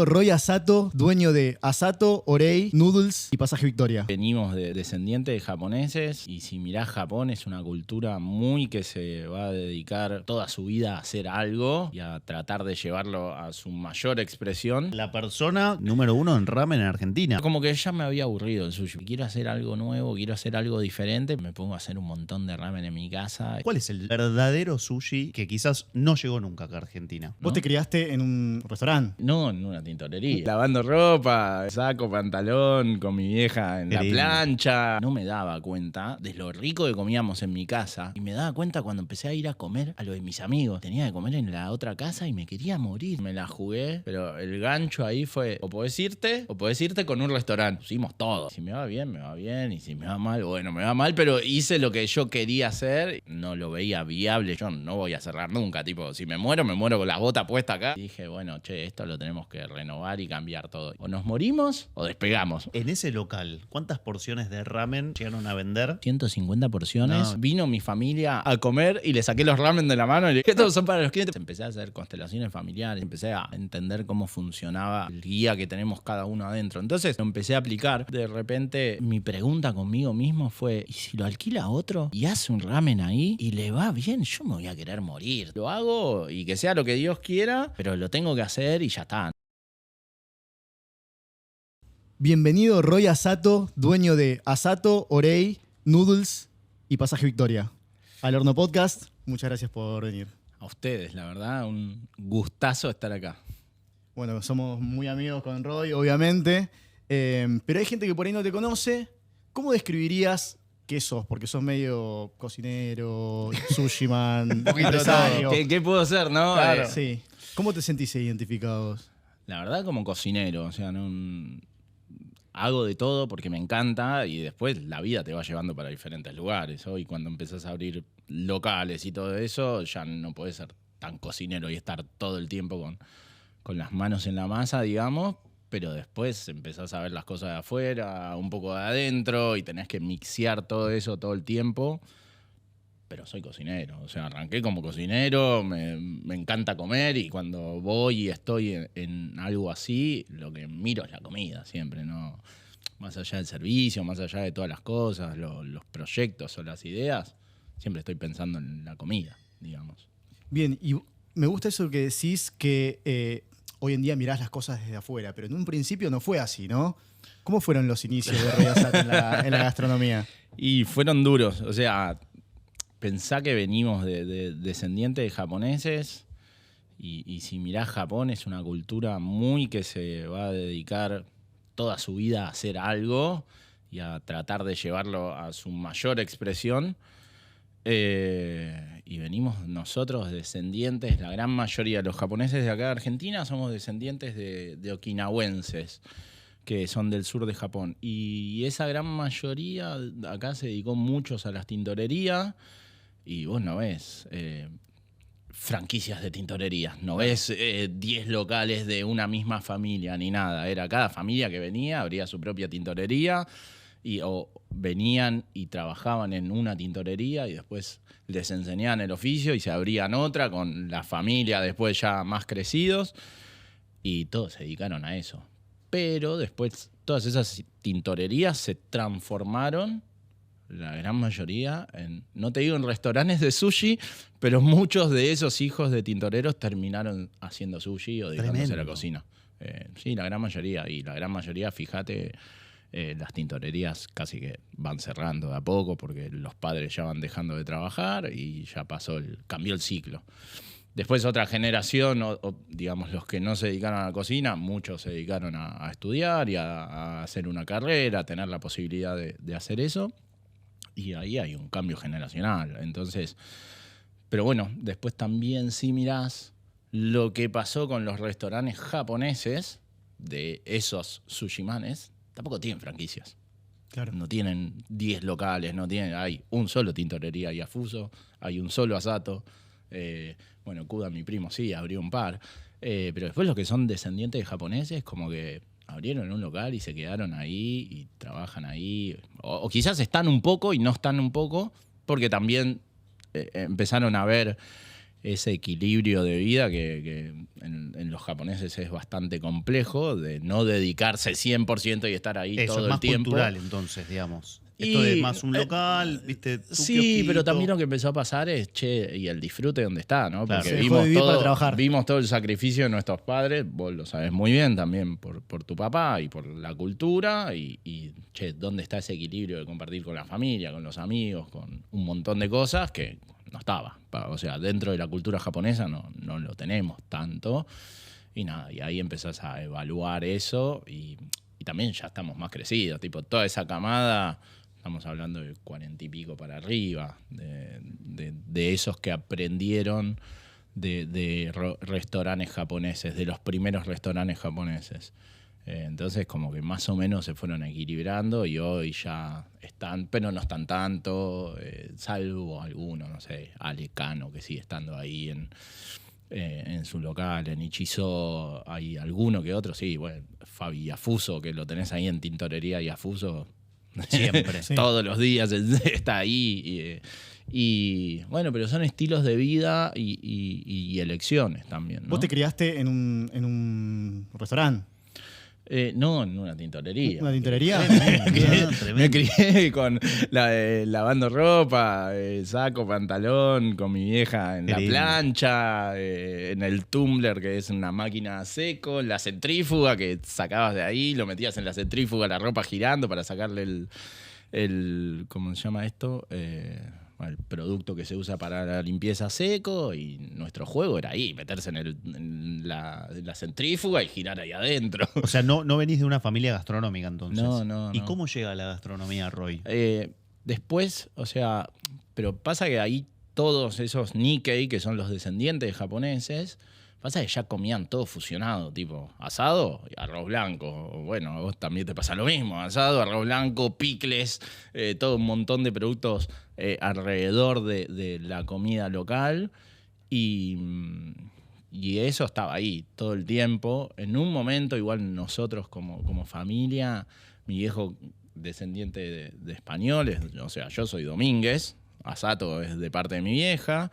Roy Asato, dueño de Asato, Orei, Noodles y Pasaje Victoria. Venimos de descendientes de japoneses y si mirás Japón es una cultura muy que se va a dedicar toda su vida a hacer algo y a tratar de llevarlo a su mayor expresión. La persona número uno en ramen en Argentina. Como que ya me había aburrido el sushi. Quiero hacer algo nuevo, quiero hacer algo diferente. Me pongo a hacer un montón de ramen en mi casa. ¿Cuál es el verdadero sushi que quizás no llegó nunca acá a Argentina? Vos te criaste en un restaurante. No, en una tintorería. Lavando ropa, saco, pantalón, con mi vieja en la plancha. No me daba cuenta de lo rico que comíamos en mi casa. Y me daba cuenta cuando empecé a ir a comer a lo de mis amigos. Tenía que comer en la otra casa y me quería morir. Me la jugué, pero el gancho ahí fue o podés irte con un restaurante. Pusimos todo. Si me va bien, me va bien. Y si me va mal, bueno, me va mal. Pero hice lo que yo quería hacer. No lo veía viable. Yo no voy a cerrar nunca. Tipo, si me muero con la bota puesta acá. Y dije, bueno, che, esto lo tenemos que renovar y cambiar todo. O nos morimos o despegamos. En ese local, ¿cuántas porciones de ramen llegaron a vender? 150 porciones. No. Vino mi familia a comer y le saqué los ramen de la mano y le dije, estos son para los clientes. Empecé a hacer constelaciones familiares, empecé a entender cómo funcionaba el guía que tenemos cada uno adentro. Entonces lo empecé a aplicar. De repente mi pregunta conmigo mismo fue, ¿y si lo alquila a otro y hace un ramen ahí y le va bien? Yo me voy a querer morir. Lo hago y que sea lo que Dios quiera, pero lo tengo que hacer y ya está. Bienvenido Roy Asato, dueño de Asato, Orei, Noodles y Pasaje Victoria. Al Horno Podcast, muchas gracias por venir. A ustedes, la verdad, un gustazo estar acá. Bueno, somos muy amigos con Roy, obviamente, pero hay gente que por ahí no te conoce. ¿Cómo describirías qué sos? Porque sos medio cocinero, sushi man, empresario. ¿Qué puedo ser, no? Claro. Sí. ¿Cómo te sentís identificados? La verdad, como cocinero, o sea, hago de todo porque me encanta y después la vida te va llevando para diferentes lugares. Hoy cuando empezás a abrir locales y todo eso, ya no podés ser tan cocinero y estar todo el tiempo con las manos en la masa, digamos, pero después empezás a ver las cosas de afuera, un poco de adentro y tenés que mixear todo eso todo el tiempo. Pero soy cocinero, o sea, arranqué como cocinero, me encanta comer y cuando voy y estoy en algo así, lo que miro es la comida siempre, ¿no? Más allá del servicio, más allá de todas las cosas, los proyectos o las ideas, siempre estoy pensando en la comida, digamos. Bien, y me gusta eso que decís que hoy en día mirás las cosas desde afuera, pero en un principio no fue así, ¿no? ¿Cómo fueron los inicios de Roy Asato en la gastronomía? Y fueron duros, o sea, pensá que venimos de descendientes de japoneses y si mirás Japón es una cultura muy que se va a dedicar toda su vida a hacer algo y a tratar de llevarlo a su mayor expresión. Y venimos nosotros descendientes, la gran mayoría de los japoneses de acá de Argentina somos descendientes de okinawenses, que son del sur de Japón. Y esa gran mayoría acá se dedicó muchos a las tintorerías. Y vos no ves franquicias de tintorerías, no ves 10 locales de una misma familia ni nada. Era cada familia que venía, abría su propia tintorería o venían y trabajaban en una tintorería y después les enseñaban el oficio y se abrían otra con la familia después ya más crecidos y todos se dedicaron a eso. Pero después todas esas tintorerías se transformaron, la gran mayoría, no te digo en restaurantes de sushi, pero muchos de esos hijos de tintoreros terminaron haciendo sushi o dedicándose a la cocina. Sí, la gran mayoría. Y la gran mayoría, fíjate, las tintorerías casi que van cerrando de a poco porque los padres ya van dejando de trabajar y ya cambió el ciclo. Después otra generación, digamos los que no se dedicaron a la cocina, muchos se dedicaron a estudiar y a hacer una carrera, a tener la posibilidad de hacer eso. Y ahí hay un cambio generacional. Entonces, pero bueno, después también si mirás lo que pasó con los restaurantes japoneses de esos sushimanes, tampoco tienen franquicias. Claro. No tienen 10 locales, hay un solo tintorería Yafuso, hay un solo Asato. Bueno, Kuda, mi primo, sí, abrió un par. Pero después los que son descendientes de japoneses, como que abrieron un local y se quedaron ahí y trabajan ahí. O quizás están un poco y no están un poco, porque también empezaron a ver ese equilibrio de vida que en los japoneses es bastante complejo, de no dedicarse 100% y estar ahí Eso todo es más el tiempo. cultural, entonces, digamos. Esto de más un local, ¿viste? Tu Sí, kiosquito. pero también lo que empezó a pasar es, y el disfrute donde está, ¿no? Claro. Porque Se dejó de vivir para trabajar. vimos todo el sacrificio de nuestros padres, vos lo sabes muy bien también por tu papá y por la cultura, y ¿dónde está ese equilibrio de compartir con la familia, con los amigos, con un montón de cosas que no estaba? O sea, dentro de la cultura japonesa no lo tenemos tanto, y nada, y ahí empezás a evaluar eso, y también ya estamos más crecidos, tipo, toda esa camada... Estamos hablando de 40 y pico para arriba, de esos que aprendieron de restaurantes japoneses, de los primeros restaurantes japoneses. Entonces como que más o menos se fueron equilibrando y hoy ya están, pero no están tanto, salvo algunos, no sé, Ale Cano, que sigue estando ahí en su local, en Ichizo hay alguno que otro, sí, bueno, Fabi Yafuso, que lo tenés ahí en Tintorería Yafuso. Siempre. Sí. Todos los días está ahí. Y bueno, pero son estilos de vida y elecciones también, ¿no? Vos te criaste en un restaurante. No, en una tintorería. ¿Una tintorería? Me crié con lavando ropa, saco, pantalón, con mi vieja en Qué la lindo. plancha, en el tumbler, que es una máquina a seco, en la centrífuga, que sacabas de ahí, lo metías en la centrífuga, la ropa girando para sacarle el ¿cómo se llama esto? El producto que se usa para la limpieza seco, y nuestro juego era ahí, meterse en la centrífuga y girar ahí adentro. O sea, no venís de una familia gastronómica entonces. No. ¿Y cómo llega la gastronomía, Roy? Después, o sea, pero pasa que ahí todos esos Nikkei, que son los descendientes de japoneses, pasa que ya comían todo fusionado, tipo asado y arroz blanco. Bueno, a vos también te pasa lo mismo, asado, arroz blanco, picles, todo un montón de productos alrededor de la comida local, y eso estaba ahí todo el tiempo. En un momento, igual nosotros como familia, mi viejo descendiente de españoles, o sea, yo soy Domínguez, Asato es de parte de mi vieja,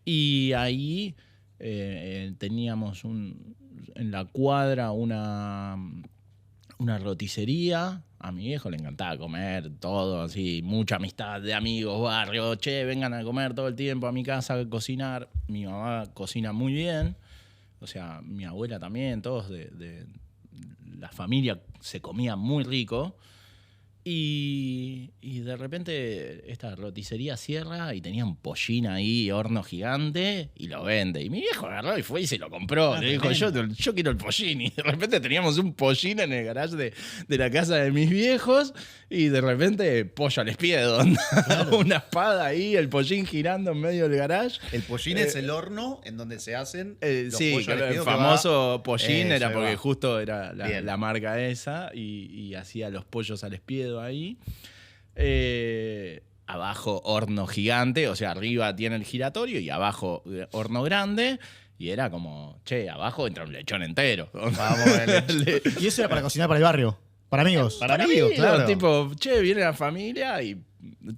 y ahí teníamos en la cuadra una roticería. A mi viejo le encantaba comer todo, así, mucha amistad de amigos, barrio, vengan a comer todo el tiempo a mi casa, a cocinar. Mi mamá cocina muy bien, o sea, mi abuela también, todos de la familia se comía muy rico. Y de repente esta roticería cierra y tenía un pollín ahí, horno gigante, y lo vende. Y mi viejo agarró y fue y se lo compró. Le dijo, yo quiero el pollín. Y de repente teníamos un pollín en el garage de la casa de mis viejos, y de repente pollo al espiedo. Claro. Una espada ahí, el pollín girando en medio del garage. El pollín es el horno en donde se hacen los sí, pollos al el espiedo famoso pollín Eso, era porque va. justo era la marca esa, y hacía los pollos al espiedo ahí. Abajo horno gigante, o sea, arriba tiene el giratorio y abajo horno grande, y era como, abajo entra un lechón entero. Vamos, Y eso era para cocinar para el barrio, para amigos. Para amigos, claro. Tipo, viene la familia y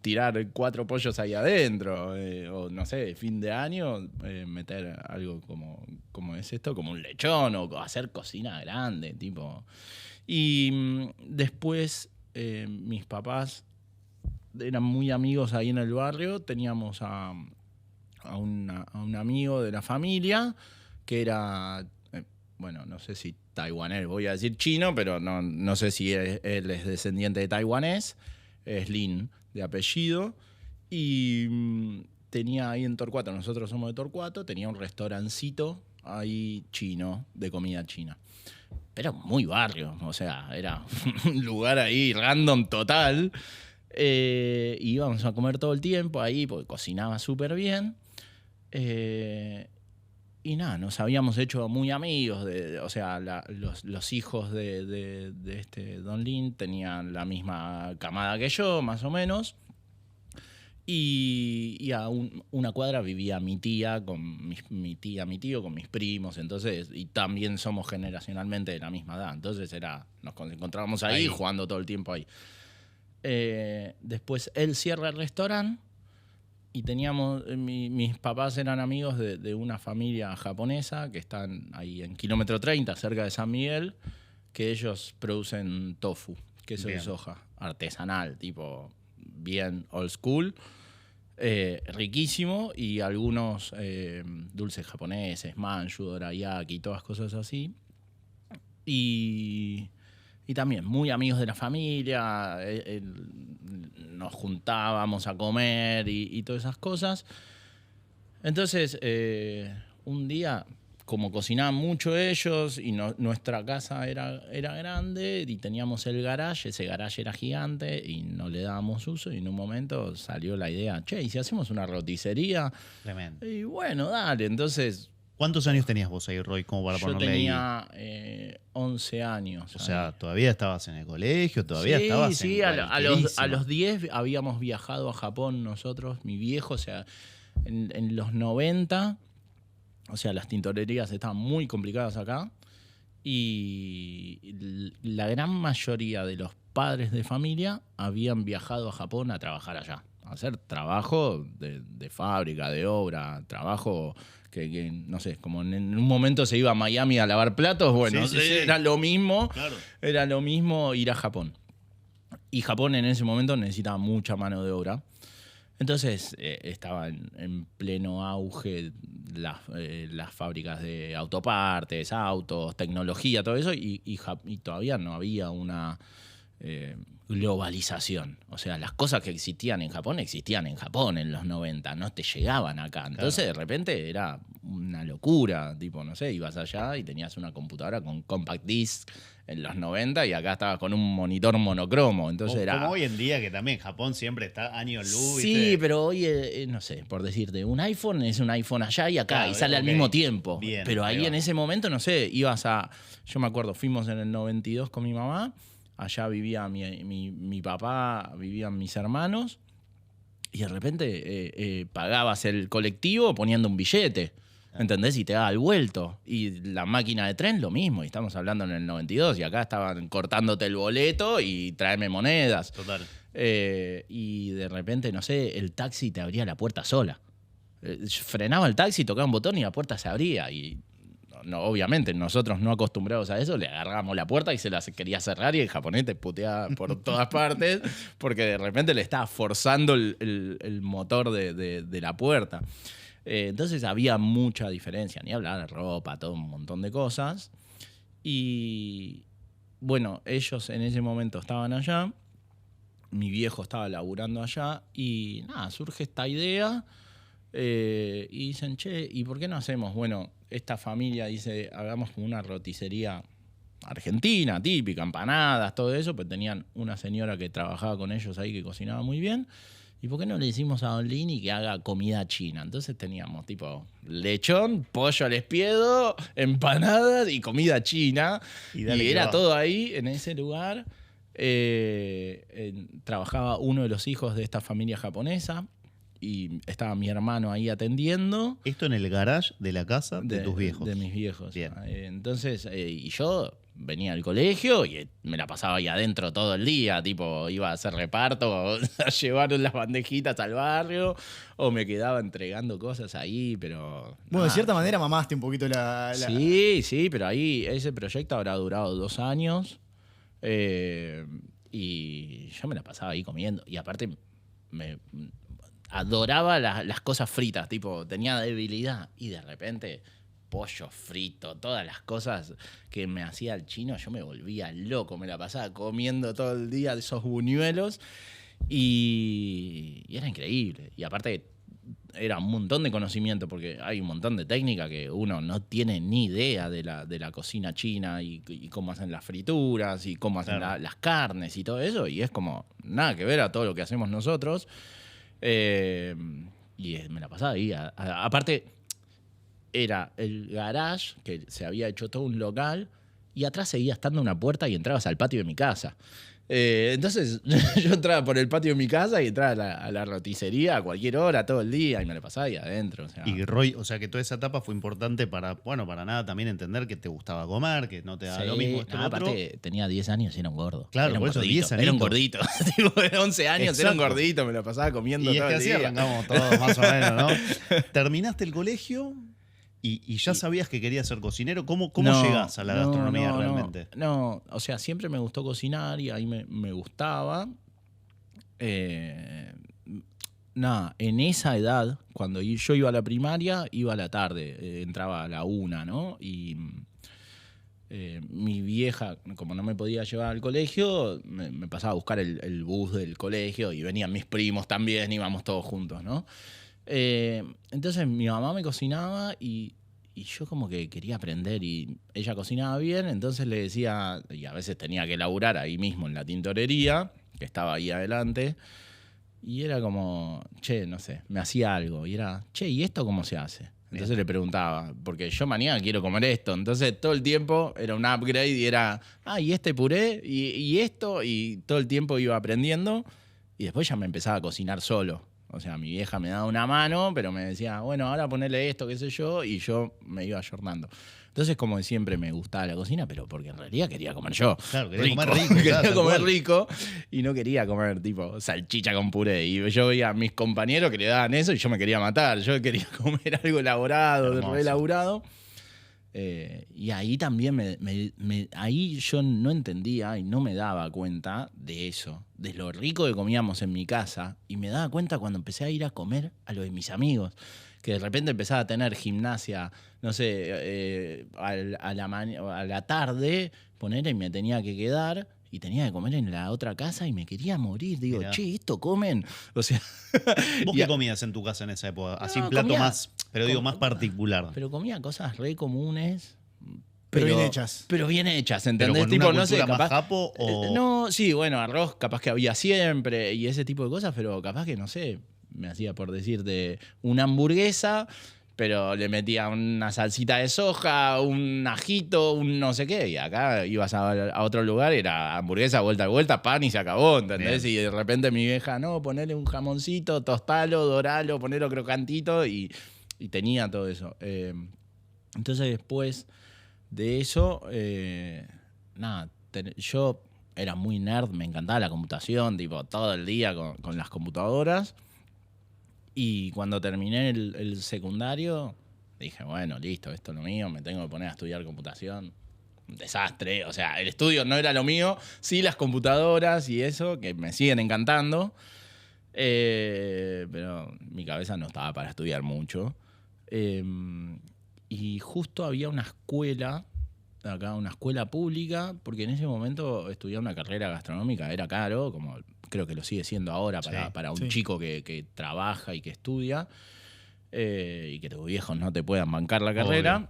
tirar 4 pollos ahí adentro, o no sé, fin de año, meter algo como es esto, como un lechón, o hacer cocina grande, tipo. Y después mis papás eran muy amigos ahí en el barrio. Teníamos a un amigo de la familia que era, bueno, no sé si taiwanés, voy a decir chino, pero no sé si él es descendiente de taiwanés. Es Lin, de apellido. Y tenía ahí en Torcuato, nosotros somos de Torcuato, tenía un restaurancito ahí chino, de comida china. Pero muy barrio, o sea, era un lugar ahí random total. Y íbamos a comer todo el tiempo ahí porque cocinaba súper bien. Y nada, nos habíamos hecho muy amigos. O sea, los hijos de este Don Lin tenían la misma camada que yo, más o menos. Y a una cuadra vivía mi tía, con mi tío, con mis primos. Entonces, y también somos generacionalmente de la misma edad. Entonces nos encontrábamos ahí jugando todo el tiempo ahí. Después él cierra el restaurante Y teníamos, mis papás eran amigos de una familia japonesa que están ahí en kilómetro 30, cerca de San Miguel, que ellos producen tofu, queso de soja, artesanal, tipo bien old school, riquísimo, y algunos dulces japoneses, manju, dorayaki, todas cosas así. Y también muy amigos de la familia, nos juntábamos a comer y todas esas cosas. Entonces, un día, como cocinaban mucho ellos y nuestra casa era grande y teníamos el garage, ese garage era gigante y no le dábamos uso, y en un momento salió la idea, che, ¿y si hacemos una roticería? Tremendo. Y bueno, dale, entonces... ¿Cuántos años tenías vos ahí, Roy, como para Yo ponerle ahí? tenía 11 años. O sea, todavía estabas en el colegio, todavía estabas sí, en a los 10 habíamos viajado a Japón nosotros, mi viejo, o sea, en los 90, o sea, las tintorerías estaban muy complicadas acá, y la gran mayoría de los padres de familia habían viajado a Japón a trabajar allá, a hacer trabajo de fábrica, de obra, trabajo... Que, no sé, como en un momento se iba a Miami a lavar platos, bueno, Sí, sí, sí. era lo mismo, Claro. era lo mismo ir a Japón. Y Japón en ese momento necesitaba mucha mano de obra. Entonces estaba en pleno auge las fábricas de autopartes, autos, tecnología, todo eso, y todavía no había una globalización. O sea, las cosas que existían en Japón en los 90, no te llegaban acá. Entonces, de repente era una locura. Tipo, no sé, ibas allá y tenías una computadora con compact disc en los 90 y acá estabas con un monitor monocromo. Entonces Como hoy en día, que también Japón siempre está años luz. Sí, ¿viste? pero hoy, no sé, por decirte, un iPhone es un iPhone allá y acá, Claro, y sale al ok. mismo tiempo. Bien, pero ahí va. en ese momento, no sé, ibas a... Yo me acuerdo, fuimos en el 92 con mi mamá, allá vivía mi papá, vivían mis hermanos, y de repente pagabas el colectivo poniendo un billete, ¿entendés? Y te daba el vuelto. Y la máquina de tren, lo mismo, y estamos hablando en el 92, y acá estaban cortándote el boleto y tráeme monedas. Total. Y de repente, no sé, el taxi te abría la puerta sola. Frenaba el taxi, tocaba un botón y la puerta se abría. Y no, obviamente, nosotros no acostumbrados a eso, le agarramos la puerta y se la quería cerrar, y el japonés te puteaba por todas partes porque de repente le estaba forzando el motor de la puerta. Entonces había mucha diferencia, ni hablar de ropa, todo un montón de cosas. Y bueno, ellos en ese momento estaban allá, mi viejo estaba laburando allá, y nada, surge esta idea, y dicen, che, ¿y por qué no hacemos? Bueno, esta familia dice, hagamos como una roticería argentina, típica, empanadas, todo eso, pues tenían una señora que trabajaba con ellos ahí que cocinaba muy bien. ¿Y por qué no le decimos a Don Lini que haga comida china? Entonces teníamos tipo lechón, pollo al espiedo, empanadas y comida china. Y Y, dale que era va. todo ahí, en ese lugar. Trabajaba uno de los hijos de esta familia japonesa y estaba mi hermano ahí atendiendo. Esto en el garage de la casa de tus viejos. De mis viejos. Bien. Entonces, y yo venía al colegio y me la pasaba ahí adentro todo el día, tipo, iba a hacer reparto, a llevar las bandejitas al barrio, o me quedaba entregando cosas ahí, pero... Bueno, de nada. cierta manera mamaste un poquito la... Sí, pero ahí ese proyecto habrá durado 2 años, y yo me la pasaba ahí comiendo, y aparte me adoraba las cosas fritas, tipo, tenía debilidad, y de repente pollo frito, todas las cosas que me hacía el chino, yo me volvía loco, me la pasaba comiendo todo el día esos buñuelos, y era increíble. Y aparte era un montón de conocimiento, porque hay un montón de técnica que uno no tiene ni idea de la cocina china, y cómo hacen las frituras, y cómo hacen Claro. las carnes y todo eso, y es como nada que ver a todo lo que hacemos nosotros. Y me la pasaba ahí. Aparte, era el garage, que se había hecho todo un local, y atrás seguía estando una puerta y entrabas al patio de mi casa. Entonces yo entraba por el patio de mi casa y entraba a la roticería a cualquier hora, todo el día, y me la pasaba ahí adentro. O sea. Y Roy, o sea que toda esa etapa fue importante para nada también entender que te gustaba comer, que no te daba lo mismo esto no, otro. aparte tenía 10 años y era un gordo. Claro, era un por eso, gordito, 10 añitos. Era un gordito. Tipo, de 11 años era un Exacto. gordito, me lo pasaba comiendo Y es todo que el así día. arrancamos todos más o menos, ¿no? Terminaste el colegio y ya sabías que querías ser cocinero. ¿Cómo llegás a la gastronomía realmente? No, o sea, siempre me gustó cocinar y ahí me gustaba. Nada, en esa edad, cuando yo iba a la primaria, iba a la tarde, entraba a la 1, ¿no? Y mi vieja, como no me podía llevar al colegio, me pasaba a buscar el bus del colegio y venían mis primos también, íbamos todos juntos, ¿no? Entonces mi mamá me cocinaba y yo como que quería aprender y ella cocinaba bien, entonces le decía, y a veces tenía que laburar ahí mismo en la tintorería, que estaba ahí adelante, y era como, che, no sé, me hacía algo, y era, che, ¿y esto cómo se hace? Entonces le preguntaba, porque yo mañana quiero comer esto, entonces todo el tiempo era un upgrade y era, y este puré, y esto, y todo el tiempo iba aprendiendo, y después ya me empezaba a cocinar solo. O sea, mi vieja me daba una mano, pero me decía, bueno, ahora ponele esto, qué sé yo, y yo me iba ayornando. Entonces, como de siempre me gustaba la cocina, pero porque en realidad quería comer yo. Claro, quería comer rico. Quería claro, comer tal cual. rico y no quería comer tipo salchicha con puré. Y yo veía a mis compañeros que le daban eso y yo me quería matar. Yo quería comer algo elaborado, Hermoso. re elaborado. Y ahí también ahí yo no entendía y no me daba cuenta de eso, de lo rico que comíamos en mi casa. Y me daba cuenta cuando empecé a ir a comer a lo de mis amigos, que de repente empezaba a tener gimnasia, no sé, a la tarde, poner y me tenía que quedar. Y tenía que comer en la otra casa y me quería morir. Digo, Mirá. che, ¿esto comen? O sea... ¿Vos y qué comías en tu casa en esa época? Así No, un plato comía- más, pero digo, más particular. Pero comía cosas re comunes. Pero bien hechas. Pero bien hechas, ¿Pero ¿entendés? con Tipo, una no sé, cultura más capaz. japo o...? No, sí, bueno, arroz capaz que había siempre y ese tipo de cosas, pero capaz que, no sé, me hacía por decirte una hamburguesa, pero le metía una salsita de soja, un ajito, un no sé qué, y acá ibas a otro lugar, era hamburguesa, vuelta, pan y se acabó, ¿entendés? Bien. Y de repente mi vieja, no, ponele un jamoncito, tostalo, doralo, ponelo crocantito y tenía todo eso. Entonces después de eso, nada, yo era muy nerd, me encantaba la computación, tipo, todo el día con las computadoras. Y cuando terminé el secundario, dije, bueno, listo, esto es lo mío, me tengo que poner a estudiar computación. Un desastre, o sea, el estudio no era lo mío, sí las computadoras y eso, que me siguen encantando. Pero mi cabeza no estaba para estudiar mucho. Y justo había una escuela, acá una escuela pública, porque en ese momento estudiar una carrera gastronómica era caro, como creo que lo sigue siendo ahora para un sí. chico que trabaja y que estudia, y que tus viejos no te puedan bancar la carrera. Obvio.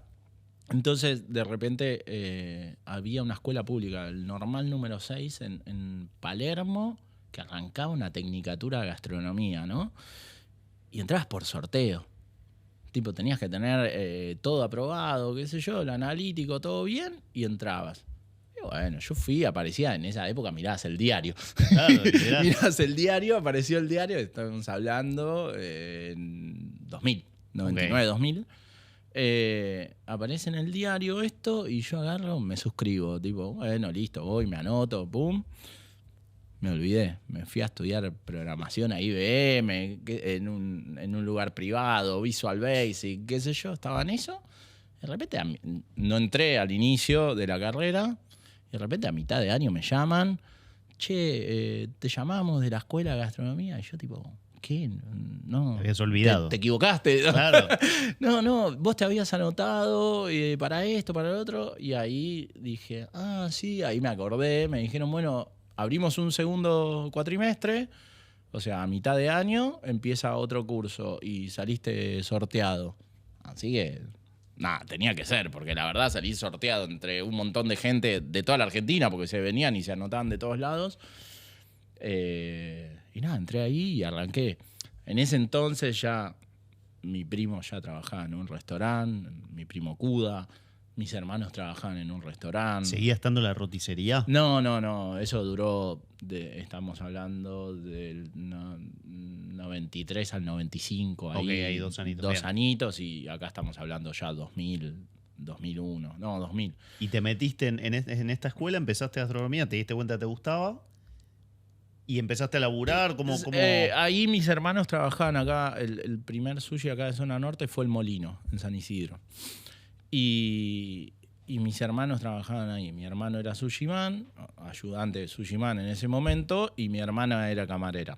Entonces, de repente, había una escuela pública, el normal número 6, en Palermo, que arrancaba una tecnicatura de gastronomía, ¿no? Y entrabas por sorteo. Tipo, tenías que tener todo aprobado, qué sé yo, el analítico, todo bien, y entrabas. Y bueno, yo fui, aparecía en esa época, mirabas el diario. Claro, literal. Mirabas el diario, apareció el diario, estábamos hablando en 2000, 99, 2000. Aparece en el diario esto y yo agarro, me suscribo. Tipo, bueno, listo, voy, me anoto, pum. Me olvidé, me fui a estudiar programación a IBM, en un lugar privado, Visual Basic, qué sé yo, estaba en eso. De repente no entré al inicio de la carrera, y de repente a mitad de año me llaman, che, te llamamos de la escuela de gastronomía, y yo tipo, ¿qué? No. Te habías olvidado. Te equivocaste. Claro. No, vos te habías anotado para esto, para el otro, y ahí dije, sí, ahí me acordé, me dijeron, bueno, abrimos un segundo cuatrimestre, o sea, a mitad de año empieza otro curso y saliste sorteado. Así que, nada, tenía que ser, porque la verdad salí sorteado entre un montón de gente de toda la Argentina, porque se venían y se anotaban de todos lados. Y nada, entré ahí y arranqué. En ese entonces ya mi primo ya trabajaba en un restaurante, mi primo Cuda, Mis hermanos trabajaban en un restaurante. ¿Seguía estando la roticería? No. Eso duró, estamos hablando del 93 al 95. Ahí, Ok, hay 2 añitos. Dos Bien. añitos y acá estamos hablando ya 2000, 2001. No, 2000. Y te metiste en esta escuela, empezaste gastronomía, te diste cuenta que te gustaba y empezaste a laburar. ¿Cómo? Ahí mis hermanos trabajaban acá. El primer sushi acá de Zona Norte fue El Molino, en San Isidro. Y mis hermanos trabajaban ahí. Mi hermano era sushiman, ayudante de sushiman en ese momento, y mi hermana era camarera.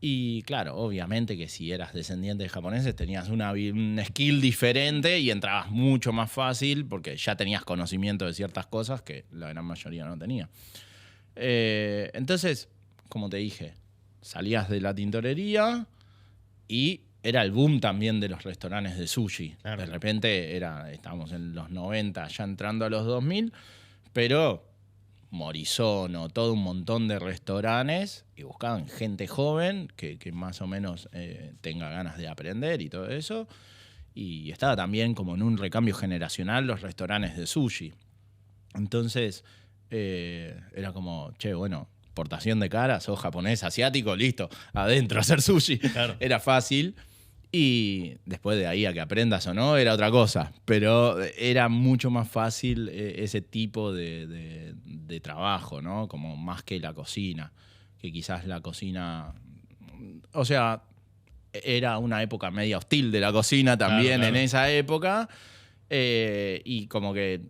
Y claro, obviamente que si eras descendiente de japoneses tenías un skill diferente y entrabas mucho más fácil porque ya tenías conocimiento de ciertas cosas que la gran mayoría no tenía. Entonces, como te dije, salías de la tintorería y era el boom también de los restaurantes de sushi. Claro. De repente estábamos en los 90, ya entrando a los 2000, pero Morizono, todo un montón de restaurantes y buscaban gente joven que más o menos tenga ganas de aprender y todo eso. Y estaba también como en un recambio generacional los restaurantes de sushi. Entonces era como, che, bueno, portación de cara, sos japonés, asiático, listo, adentro a hacer sushi. Claro. Era fácil. Y después de ahí a que aprendas o no, era otra cosa. Pero era mucho más fácil ese tipo de trabajo, ¿no? Como más que la cocina. Que quizás la cocina... O sea, era una época media hostil de la cocina también Claro. en esa época. Y como que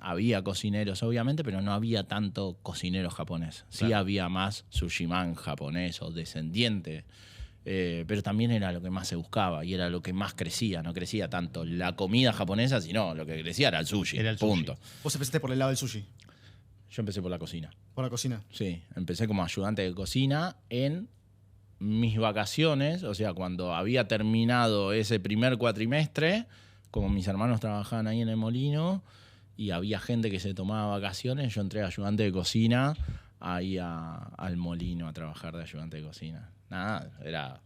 había cocineros, obviamente, pero no había tanto cocinero japonés. Sí Claro. había más sushiman japonés o descendiente. Pero también era lo que más se buscaba y era lo que más crecía. No crecía tanto la comida japonesa, sino lo que crecía era el sushi. Era el sushi. Punto. Vos empezaste por el lado del sushi, Yo empecé por la cocina. por la cocina. Sí, empecé como ayudante de cocina en mis vacaciones. O sea, cuando había terminado ese primer cuatrimestre, como mis hermanos trabajaban ahí en el molino y había gente que se tomaba vacaciones, yo entré ayudante de cocina ahí al molino a trabajar de ayudante de cocina. Nada, era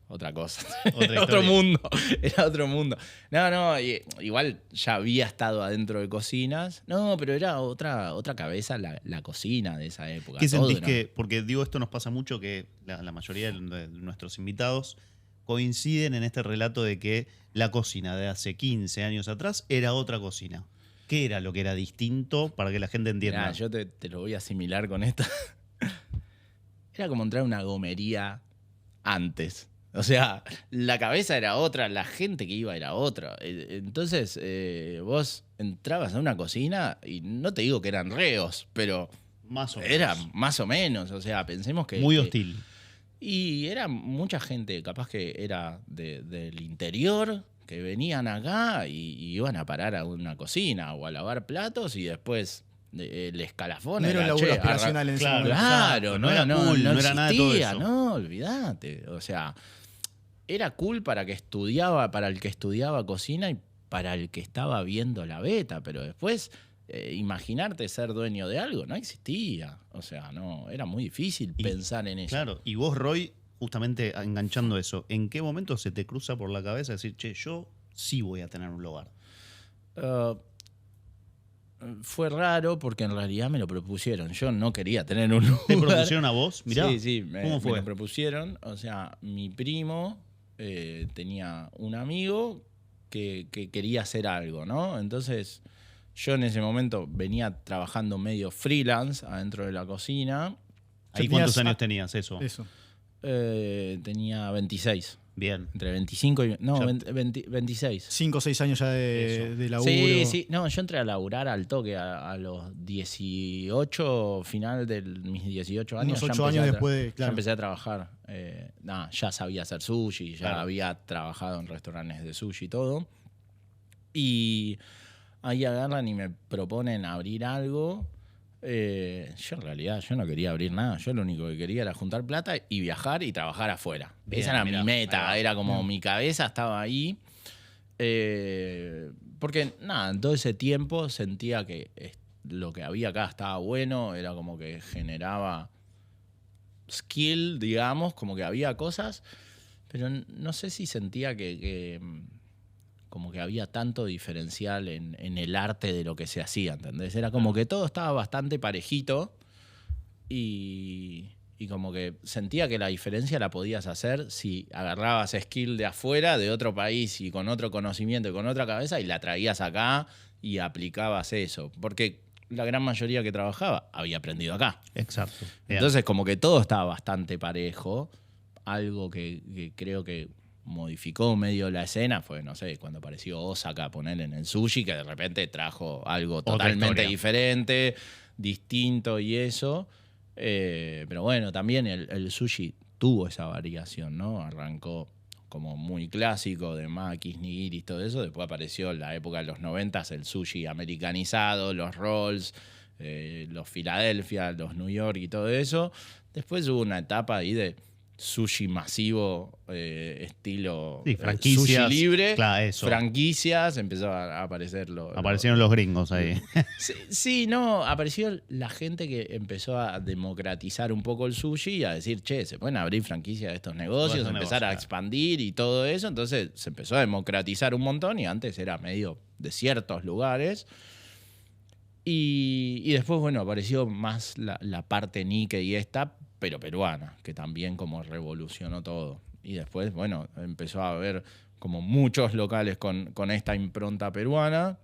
otra cosa. Otra Era otro historia. mundo. Era otro mundo. No, igual ya había estado adentro de cocinas. No, pero era otra cabeza la cocina de esa época. ¿Qué Todo sentís era- que, porque digo esto nos pasa mucho, que la mayoría de nuestros invitados coinciden en este relato de que la cocina de hace 15 años atrás era otra cocina? ¿Qué era lo que era distinto para que la gente entienda? Mirá, yo te lo voy a asimilar con esto. Era como entrar a una gomería antes. O sea, la cabeza era otra, la gente que iba era otra. Entonces, vos entrabas a una cocina y no te digo que eran reos, pero Más o menos. era más o menos. O sea, pensemos que... Muy que- hostil. Y era mucha gente, capaz que era del interior, que venían acá y iban a parar a una cocina o a lavar platos y después el escalafón No era un era, laburo che, aspiracional en ese claro, momento. Claro, Exacto, no no era, era cool, no era nada de todo existía, eso. no, olvídate. O sea, era cool para el que estudiaba cocina y para el que estaba viendo la beta, pero después imaginarte ser dueño de algo no existía. O sea, no, era muy difícil Y- pensar en eso. Claro, y vos, Roy, justamente enganchando eso, ¿en qué momento se te cruza por la cabeza decir, che, yo sí voy a tener un lugar? Fue raro porque en realidad me lo propusieron. Yo no quería tener un lugar. ¿Te propusieron a vos? Mirá, Sí, ¿cómo me fue? lo propusieron. O sea, mi primo tenía un amigo que quería hacer algo, ¿no? Entonces, yo en ese momento venía trabajando medio freelance adentro de la cocina. ¿Ahí cuántos años tenías eso? Eso. Tenía 26. Bien. Entre 25 y... No, Ya- 26. 5 o 6 años ya Eso. de laburo. Sí. No, yo entré a laburar al toque a los 18, final de mis 18 años. Unos 8 ya empecé años a después de. Ya Claro. empecé a trabajar. Ya sabía hacer sushi, ya Claro. había trabajado en restaurantes de sushi y todo. Y ahí agarran y me proponen abrir algo. Yo en realidad yo no quería abrir nada. Yo lo único que quería era juntar plata y viajar y trabajar afuera. Bien, Esa era mirá, mi ahí meta. va. Era como Bien. mi cabeza estaba ahí. Porque nada, en todo ese tiempo sentía que lo que había acá estaba bueno. Era como que generaba skill, digamos, como que había cosas. Pero no sé si sentía como que había tanto diferencial en el arte de lo que se hacía, ¿entendés? Era como que todo estaba bastante parejito y como que sentía que la diferencia la podías hacer si agarrabas skill de afuera, de otro país y con otro conocimiento y con otra cabeza y la traías acá y aplicabas eso. Porque la gran mayoría que trabajaba había aprendido acá. Exacto. Entonces como que todo estaba bastante parejo. Algo que creo que modificó medio la escena fue, no sé, cuando apareció Osaka a poner en el sushi, que de repente trajo algo Otra totalmente historia. diferente, distinto y eso. Pero bueno, también el sushi tuvo esa variación, ¿no? Arrancó como muy clásico de makis, nigiris, todo eso. Después apareció en la época de los 90 el sushi americanizado, los rolls, los Philadelphia, los New York y todo eso. Después hubo una etapa ahí de sushi masivo, estilo Sí, franquicias, sushi libre, claro, eso. franquicias, empezó a aparecer Aparecieron los gringos ahí. Sí, no, apareció la gente que empezó a democratizar un poco el sushi y a decir, che, se pueden abrir franquicias de estos negocios, Puede ser empezar a negocio. expandir y todo eso. Entonces se empezó a democratizar un montón y antes era medio de ciertos lugares. Y después, bueno, apareció más la parte Nikkei esta, pero peruana, que también como revolucionó todo. Y después, bueno, empezó a haber como muchos locales con esta impronta peruana.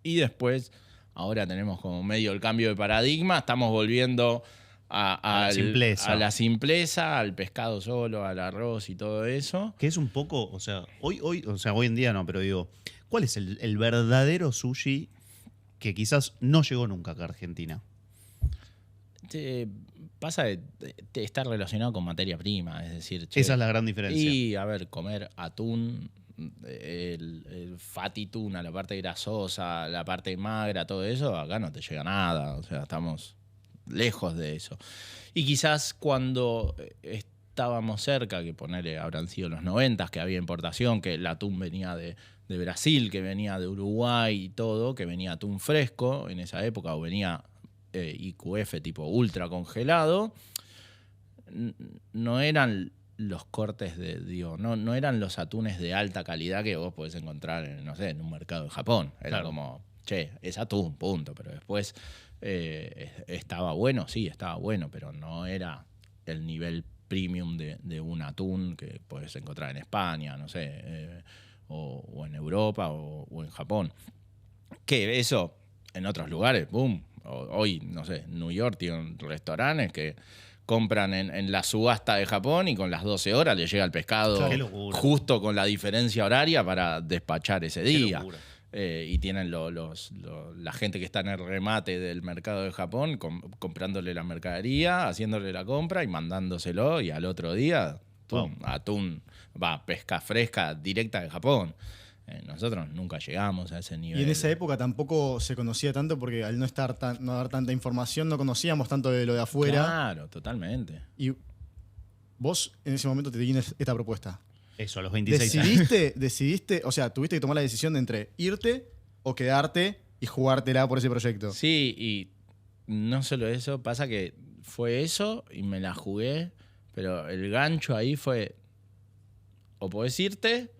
Y después, ahora tenemos como medio el cambio de paradigma, estamos volviendo A la simpleza. a la simpleza, al pescado solo, al arroz y todo eso. Que es un poco, o sea, hoy en día no, pero digo, ¿cuál es el verdadero sushi que quizás no llegó nunca acá a Argentina? Pasa de estar relacionado con materia prima, es decir, che, Esa es la gran diferencia. y a ver, comer atún, el fatty tuna, la parte grasosa, la parte magra, todo eso, acá no te llega nada, o sea, estamos lejos de eso. Y quizás cuando estábamos cerca, que ponerle, habrán sido los 90, que había importación, que el atún venía de Brasil, que venía de Uruguay y todo, que venía atún fresco en esa época, o venía IQF tipo ultra congelado, no eran los cortes no eran los atunes de alta calidad que vos podés encontrar en, no sé, en un mercado de Japón. Era Claro. como, che, es atún, punto. Pero después estaba bueno, sí, estaba bueno, pero no era el nivel premium de un atún que podés encontrar en España, no sé, o en Europa o en Japón. Que eso, en otros lugares, boom. Hoy, no sé, New York tiene restaurantes que compran en la subasta de Japón y con las 12 horas le llega el pescado Claro, qué locura. justo con la diferencia horaria para despachar ese Qué día. locura. Y tienen la gente que está en el remate del mercado de Japón comprándole la mercadería, haciéndole la compra y mandándoselo, y al otro día, tum, atún, pesca fresca directa de Japón. Nosotros nunca llegamos a ese nivel. Y en esa época tampoco se conocía tanto porque al no estar no haber tanta información no conocíamos tanto de lo de afuera. Claro, totalmente. Y vos en ese momento te tienes esta propuesta. Eso, a los 26 años. Decidiste, o sea, tuviste que tomar la decisión de entre irte o quedarte y jugártela por ese proyecto. Sí, y no solo eso, pasa que fue eso y me la jugué, pero el gancho ahí fue o podés irte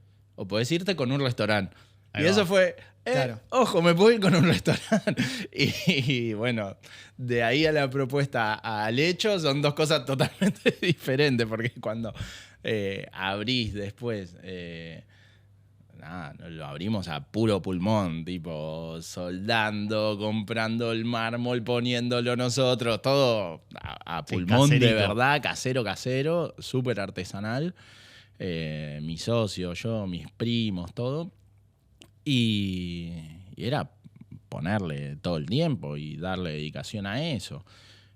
con un restaurante. Ahí Y va. eso fue, Claro. ojo, me puedo ir con un restaurante. Y bueno, de ahí a la propuesta al hecho son dos cosas totalmente diferentes, porque cuando abrís después, lo abrimos a puro pulmón, tipo soldando, comprando el mármol, poniéndolo nosotros, todo a Sí, pulmón de caserito. verdad, casero, súper artesanal. Mi socio, yo, mis primos, todo. Y era ponerle todo el tiempo y darle dedicación a eso.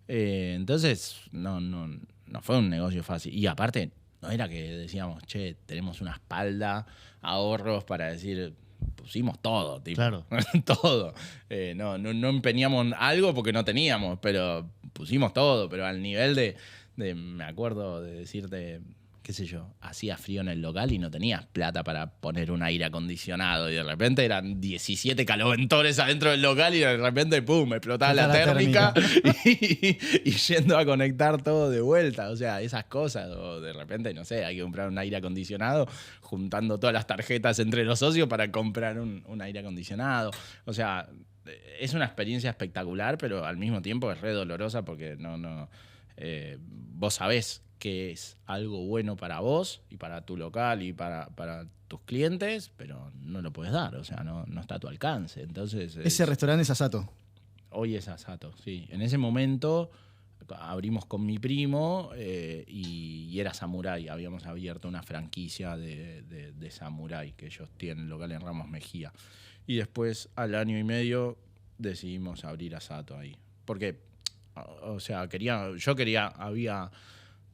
Entonces, no fue un negocio fácil. Y aparte, no era que decíamos, che, tenemos una espalda, ahorros para decir, pusimos todo, tipo. Claro. Todo. No empeñamos algo porque no teníamos, pero pusimos todo. Pero al nivel de me acuerdo de decirte, qué sé yo, hacía frío en el local y no tenías plata para poner un aire acondicionado y de repente eran 17 caloventores adentro del local y de repente, pum, explotaba la térmica y yendo a conectar todo de vuelta. O sea, esas cosas. O de repente, no sé, hay que comprar un aire acondicionado juntando todas las tarjetas entre los socios para comprar un aire acondicionado. O sea, es una experiencia espectacular, pero al mismo tiempo es re dolorosa porque vos sabés que es algo bueno para vos y para tu local y para tus clientes, pero no lo puedes dar, o sea, no está a tu alcance. Entonces, Ese restaurante es Asato. hoy es Asato, sí. En ese momento abrimos con mi primo y era Samurai. Habíamos abierto una franquicia de Samurai, que ellos tienen local en Ramos Mejía. Y después, al año y medio, decidimos abrir Asato ahí. Porque, o sea, había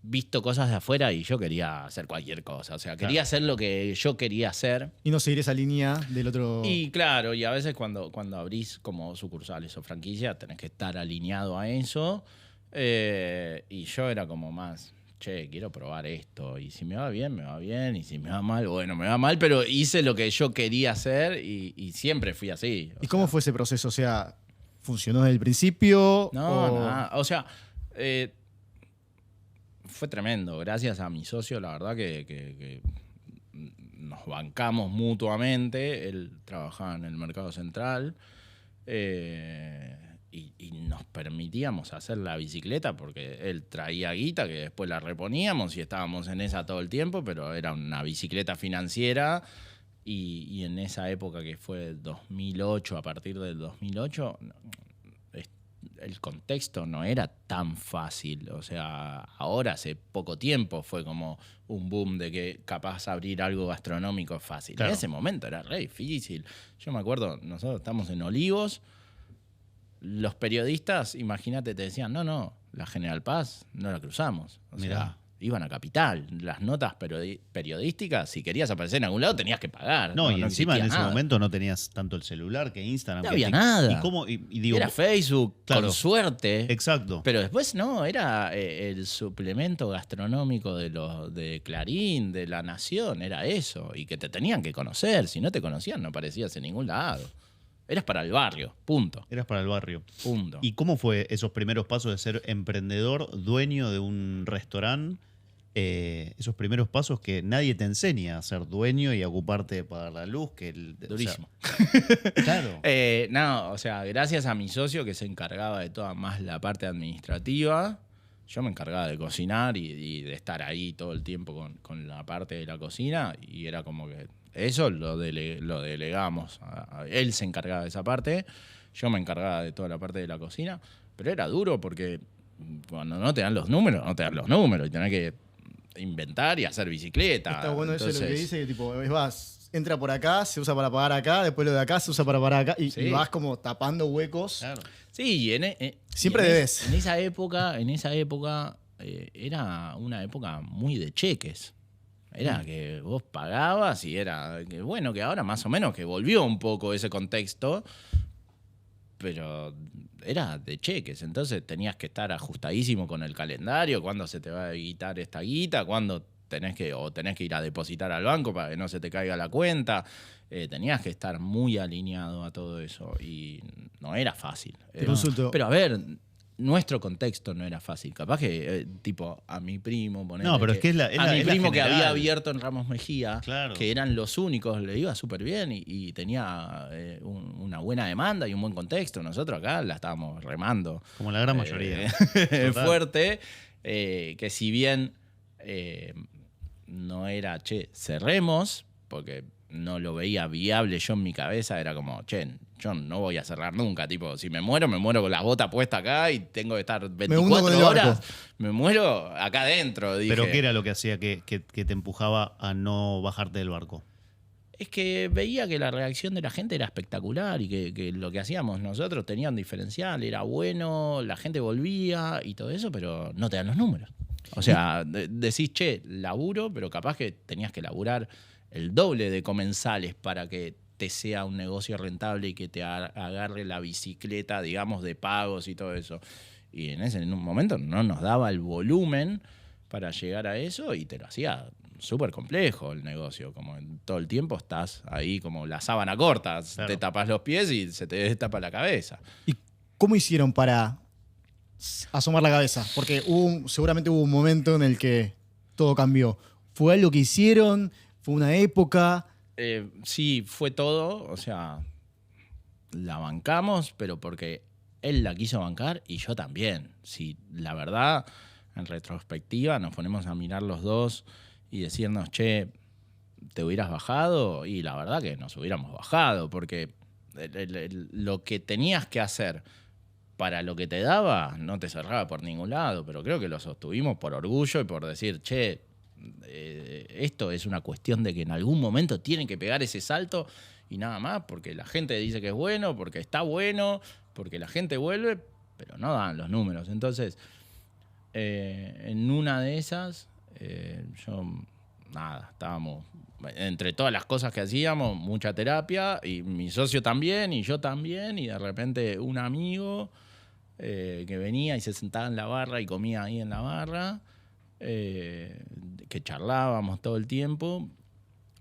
visto cosas de afuera y yo quería hacer cualquier cosa. O sea, quería hacer lo que yo quería hacer. Y no seguir esa línea del otro... Y claro, y a veces cuando abrís como sucursales o franquicias tenés que estar alineado a eso. Y yo era como más, che, quiero probar esto. Y si me va bien, me va bien. Y si me va mal, bueno, me va mal. Pero hice lo que yo quería hacer y siempre fui así. ¿Y cómo fue ese proceso? O sea, ¿funcionó desde el principio? No, o sea... fue tremendo. Gracias a mi socio, la verdad que nos bancamos mutuamente. Él trabajaba en el mercado central y nos permitíamos hacer la bicicleta porque él traía guita que después la reponíamos y estábamos en esa todo el tiempo, pero era una bicicleta financiera y en esa época que fue 2008, a partir del 2008... el contexto no era tan fácil. O sea, ahora hace poco tiempo fue como un boom de que capaz abrir algo gastronómico es fácil. Claro. En ese momento era re difícil. Yo me acuerdo, nosotros estamos en Olivos, los periodistas, imagínate, te decían, no, la General Paz no la cruzamos. O Mirá. sea, iban a Capital. Las notas periodísticas, si querías aparecer en algún lado, tenías que pagar. No, y encima en ese nada. momento no tenías tanto el celular que Instagram. No que había nada. ¿Y cómo? Y digo, Era Facebook, claro. con suerte. Exacto. Pero después no, era el suplemento gastronómico de Clarín, de La Nación, era eso. Y que te tenían que conocer. Si no te conocían, no aparecías en ningún lado. Eras para el barrio, punto. Eras para el barrio. Punto. ¿Y cómo fue esos primeros pasos de ser emprendedor, dueño de un restaurante? Esos primeros pasos que nadie te enseña a ser dueño y a ocuparte de pagar la luz. Durísimo. Claro. No, o sea, gracias a mi socio que se encargaba de toda más la parte administrativa, yo me encargaba de cocinar y de estar ahí todo el tiempo con la parte de la cocina y era como que eso lo delegamos. Él se encargaba de esa parte, yo me encargaba de toda la parte de la cocina, pero era duro porque cuando no te dan los números, no te dan los números y tenés que inventar y hacer bicicleta. Está bueno Entonces, eso lo que dice, que tipo, entra por acá, se usa para pagar acá, después lo de acá se usa para pagar acá, y vas como tapando huecos. Claro. sí, Siempre debes. En esa época era una época muy de cheques. Era que vos pagabas y era que bueno, que ahora más o menos que volvió un poco ese contexto, pero era de cheques, entonces tenías que estar ajustadísimo con el calendario, cuándo se te va a quitar esta guita, cuándo tenés que ir a depositar al banco para que no se te caiga la cuenta. Tenías que estar muy alineado a todo eso y no era fácil. Te consulto. Pero a ver, nuestro contexto no era fácil. Capaz que, tipo, a mi primo, ponele No, pero es que es la a mi primo que general. había abierto en Ramos Mejía, Claro. que eran los únicos, le iba súper bien y tenía una buena demanda y un buen contexto. Nosotros acá la estábamos remando. Como la gran mayoría. Total. Fuerte, que si bien no era, cerremos, porque no lo veía viable yo en mi cabeza, era como, yo no voy a cerrar nunca, tipo, si me muero con las botas puestas acá y tengo que estar hundo 24 con el horas, barco. me muero acá adentro, dije. ¿Pero qué era lo que hacía que te empujaba a no bajarte del barco? Es que veía que la reacción de la gente era espectacular y que lo que hacíamos nosotros tenía un diferencial, era bueno, la gente volvía y todo eso, pero no te dan los números. O sea, decís, laburo, pero capaz que tenías que laburar el doble de comensales para que te sea un negocio rentable y que te agarre la bicicleta, digamos, de pagos y todo eso. Y en un momento no nos daba el volumen para llegar a eso y te lo hacía súper complejo el negocio. Como todo el tiempo estás ahí como la sábana corta, Claro. te tapas los pies y se te destapa la cabeza. ¿Y cómo hicieron para asomar la cabeza? Porque seguramente hubo un momento en el que todo cambió. ¿Fue algo que hicieron? ¿Fue una época? Sí, fue todo, o sea, la bancamos, pero porque él la quiso bancar y yo también. Sí, la verdad, en retrospectiva, nos ponemos a mirar los dos y decirnos, che, ¿te hubieras bajado? Y la verdad que nos hubiéramos bajado, porque lo que tenías que hacer para lo que te daba no te cerraba por ningún lado, pero creo que lo sostuvimos por orgullo y por decir, che, esto es una cuestión de que en algún momento tienen que pegar ese salto y nada más, porque la gente dice que es bueno, porque está bueno, porque la gente vuelve, pero no dan los números. Entonces, en una de esas, estábamos, entre todas las cosas que hacíamos, mucha terapia, y mi socio también, y yo también, y de repente un amigo que venía y se sentaba en la barra y comía ahí en la barra, que charlábamos todo el tiempo,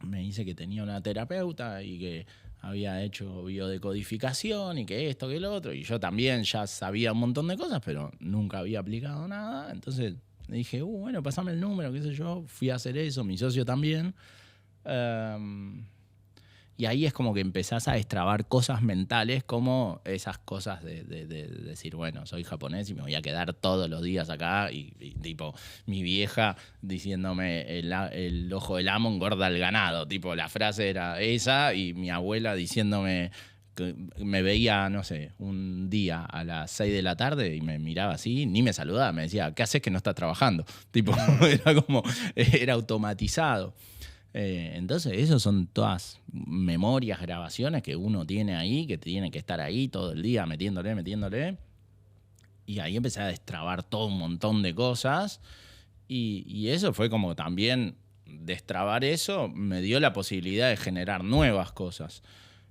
me dice que tenía una terapeuta y que había hecho biodecodificación y que esto, que lo otro, y yo también ya sabía un montón de cosas, pero nunca había aplicado nada. Entonces le dije, bueno, pasame el número, qué sé yo, fui a hacer eso, mi socio también. Y ahí es como que empezás a destrabar cosas mentales, como esas cosas de decir, bueno, soy japonés y me voy a quedar todos los días acá. Y tipo, mi vieja diciéndome, el ojo del amo engorda el ganado. Tipo, la frase era esa, y mi abuela diciéndome que me veía, no sé, un día a las 6 de la tarde y me miraba así, ni me saludaba, me decía, ¿qué haces que no estás trabajando? Tipo, era automatizado. Entonces, eso son todas memorias, grabaciones que uno tiene ahí, que tiene que estar ahí todo el día metiéndole. Y ahí empecé a destrabar todo un montón de cosas. Y eso fue como también, destrabar eso me dio la posibilidad de generar nuevas cosas.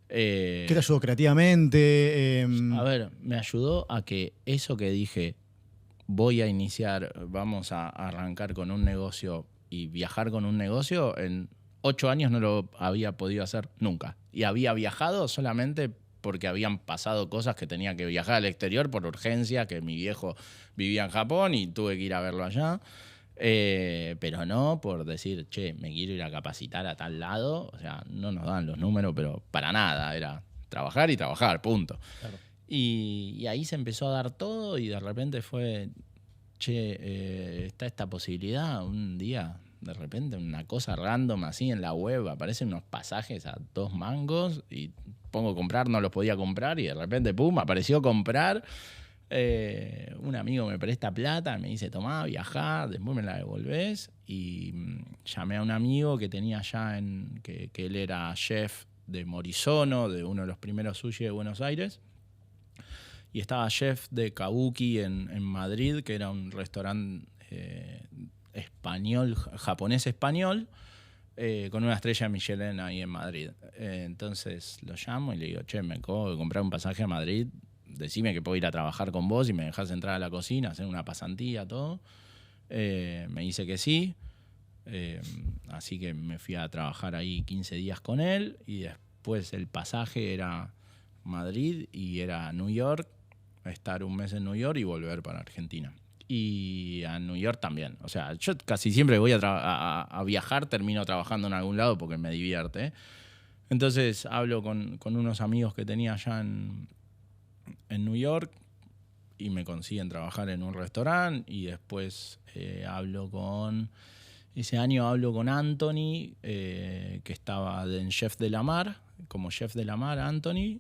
¿Qué te ayudó creativamente? A ver, me ayudó a que eso que dije, vamos a arrancar con un negocio y viajar con un negocio, en 8 años no lo había podido hacer nunca. Y había viajado solamente porque habían pasado cosas que tenía que viajar al exterior por urgencia, que mi viejo vivía en Japón y tuve que ir a verlo allá. Pero no por decir, che, me quiero ir a capacitar a tal lado. O sea, no nos dan los números, pero para nada. Era trabajar y trabajar, punto. Claro. Y ahí se empezó a dar todo y de repente fue, che, está esta posibilidad. Un día, de repente, una cosa random así en la web, aparecen unos pasajes a 2 mangos y pongo comprar, no los podía comprar y de repente, pum, apareció comprar. Un amigo me presta plata, me dice, tomá, viajá, después me la devolvés. Y llamé a un amigo que tenía allá, que él era chef de Morisono, de uno de los primeros sushi de Buenos Aires. Y estaba chef de Kabuki en Madrid, que era un restaurante español, japonés-español, con una estrella Michelin ahí en Madrid. Entonces lo llamo y le digo, che, me acabo de comprar un pasaje a Madrid, decime que puedo ir a trabajar con vos y me dejás entrar a la cocina, hacer una pasantía, todo. Me dice que sí. Así que me fui a trabajar ahí 15 días con él y después el pasaje era Madrid y era New York, estar un mes en New York y volver para Argentina. Y a New York también. O sea, yo casi siempre voy a viajar, termino trabajando en algún lado porque me divierte. Entonces hablo con unos amigos que tenía allá en New York y me consiguen trabajar en un restaurante y después ese año hablo con Anthony, que estaba en Chef de la Mar, como Chef de la Mar, Anthony,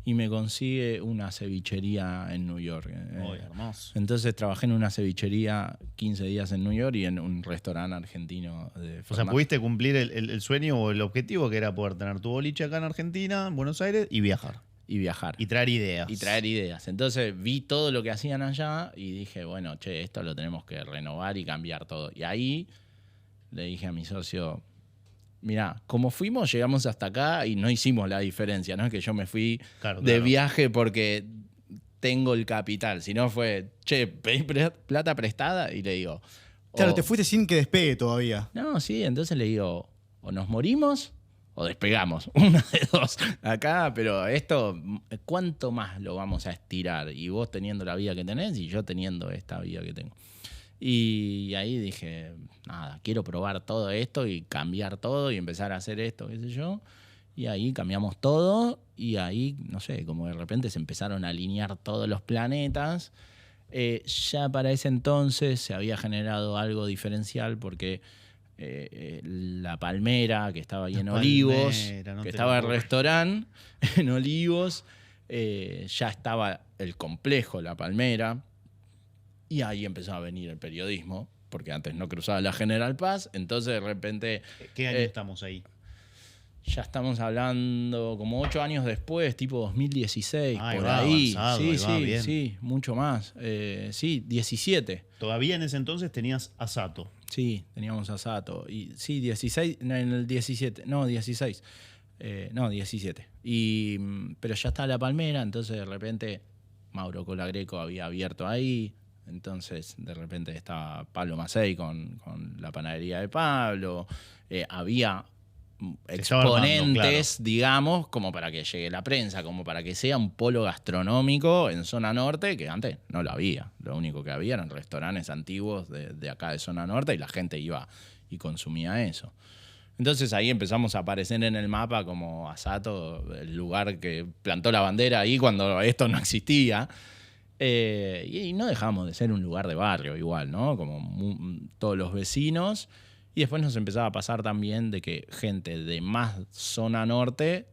y me consigue una cevichería en New York. Hermoso. Entonces trabajé en una cevichería 15 días en New York y en un restaurante argentino. O sea, pudiste cumplir el sueño o el objetivo, que era poder tener tu boliche acá en Argentina, en Buenos Aires, y viajar. Y viajar. Y traer ideas. Entonces vi todo lo que hacían allá y dije, bueno, che, esto lo tenemos que renovar y cambiar todo. Y ahí le dije a mi socio, mirá, como fuimos, llegamos hasta acá y no hicimos la diferencia. No es que yo me fui de viaje porque tengo el capital. Si no fue, che, pedí plata prestada y le digo... Claro, o- te fuiste sin que despegue todavía. No, sí, entonces le digo, o nos morimos o despegamos. Una de dos. Acá, pero esto, ¿cuánto más lo vamos a estirar? Y vos teniendo la vida que tenés y yo teniendo esta vida que tengo. Y ahí dije, nada, quiero probar todo esto y cambiar todo y empezar a hacer esto, qué sé yo. Y ahí cambiamos todo y ahí, no sé, como de repente se empezaron a alinear todos los planetas. Ya para ese entonces se había generado algo diferencial porque la Palmera, que estaba ahí La en Olivos, Palmera, no que te estaba lo el puedo creer. restaurante en Olivos, ya estaba el complejo La Palmera y ahí empezó a venir el periodismo, porque antes no cruzaba la General Paz, entonces de repente... ¿Qué año estamos ahí? Ya estamos hablando como 8 años después, tipo 2016, Ahí por va, ahí. avanzado, Sí, ahí va, sí, bien. sí, mucho más. Sí, 17. Todavía en ese entonces tenías a Sato. Sí, teníamos a Sato. Y sí, 16, no, en el 17, no, 16. No, 17. Pero ya está La Palmera, entonces de repente Mauro Colagreco había abierto ahí. Entonces de repente estaba Pablo Macei con la panadería de Pablo. Había estaba armando, exponentes, digamos, como para que llegue la prensa, como para que sea un polo gastronómico en zona norte, que antes no lo había. Lo único que había eran restaurantes antiguos de acá de zona norte y la gente iba y consumía eso. Entonces ahí empezamos a aparecer en el mapa como Asato, el lugar que plantó la bandera ahí cuando esto no existía. Y no dejamos de ser un lugar de barrio igual, ¿no? Como todos los vecinos. Y después nos empezaba a pasar también de que gente de más zona norte,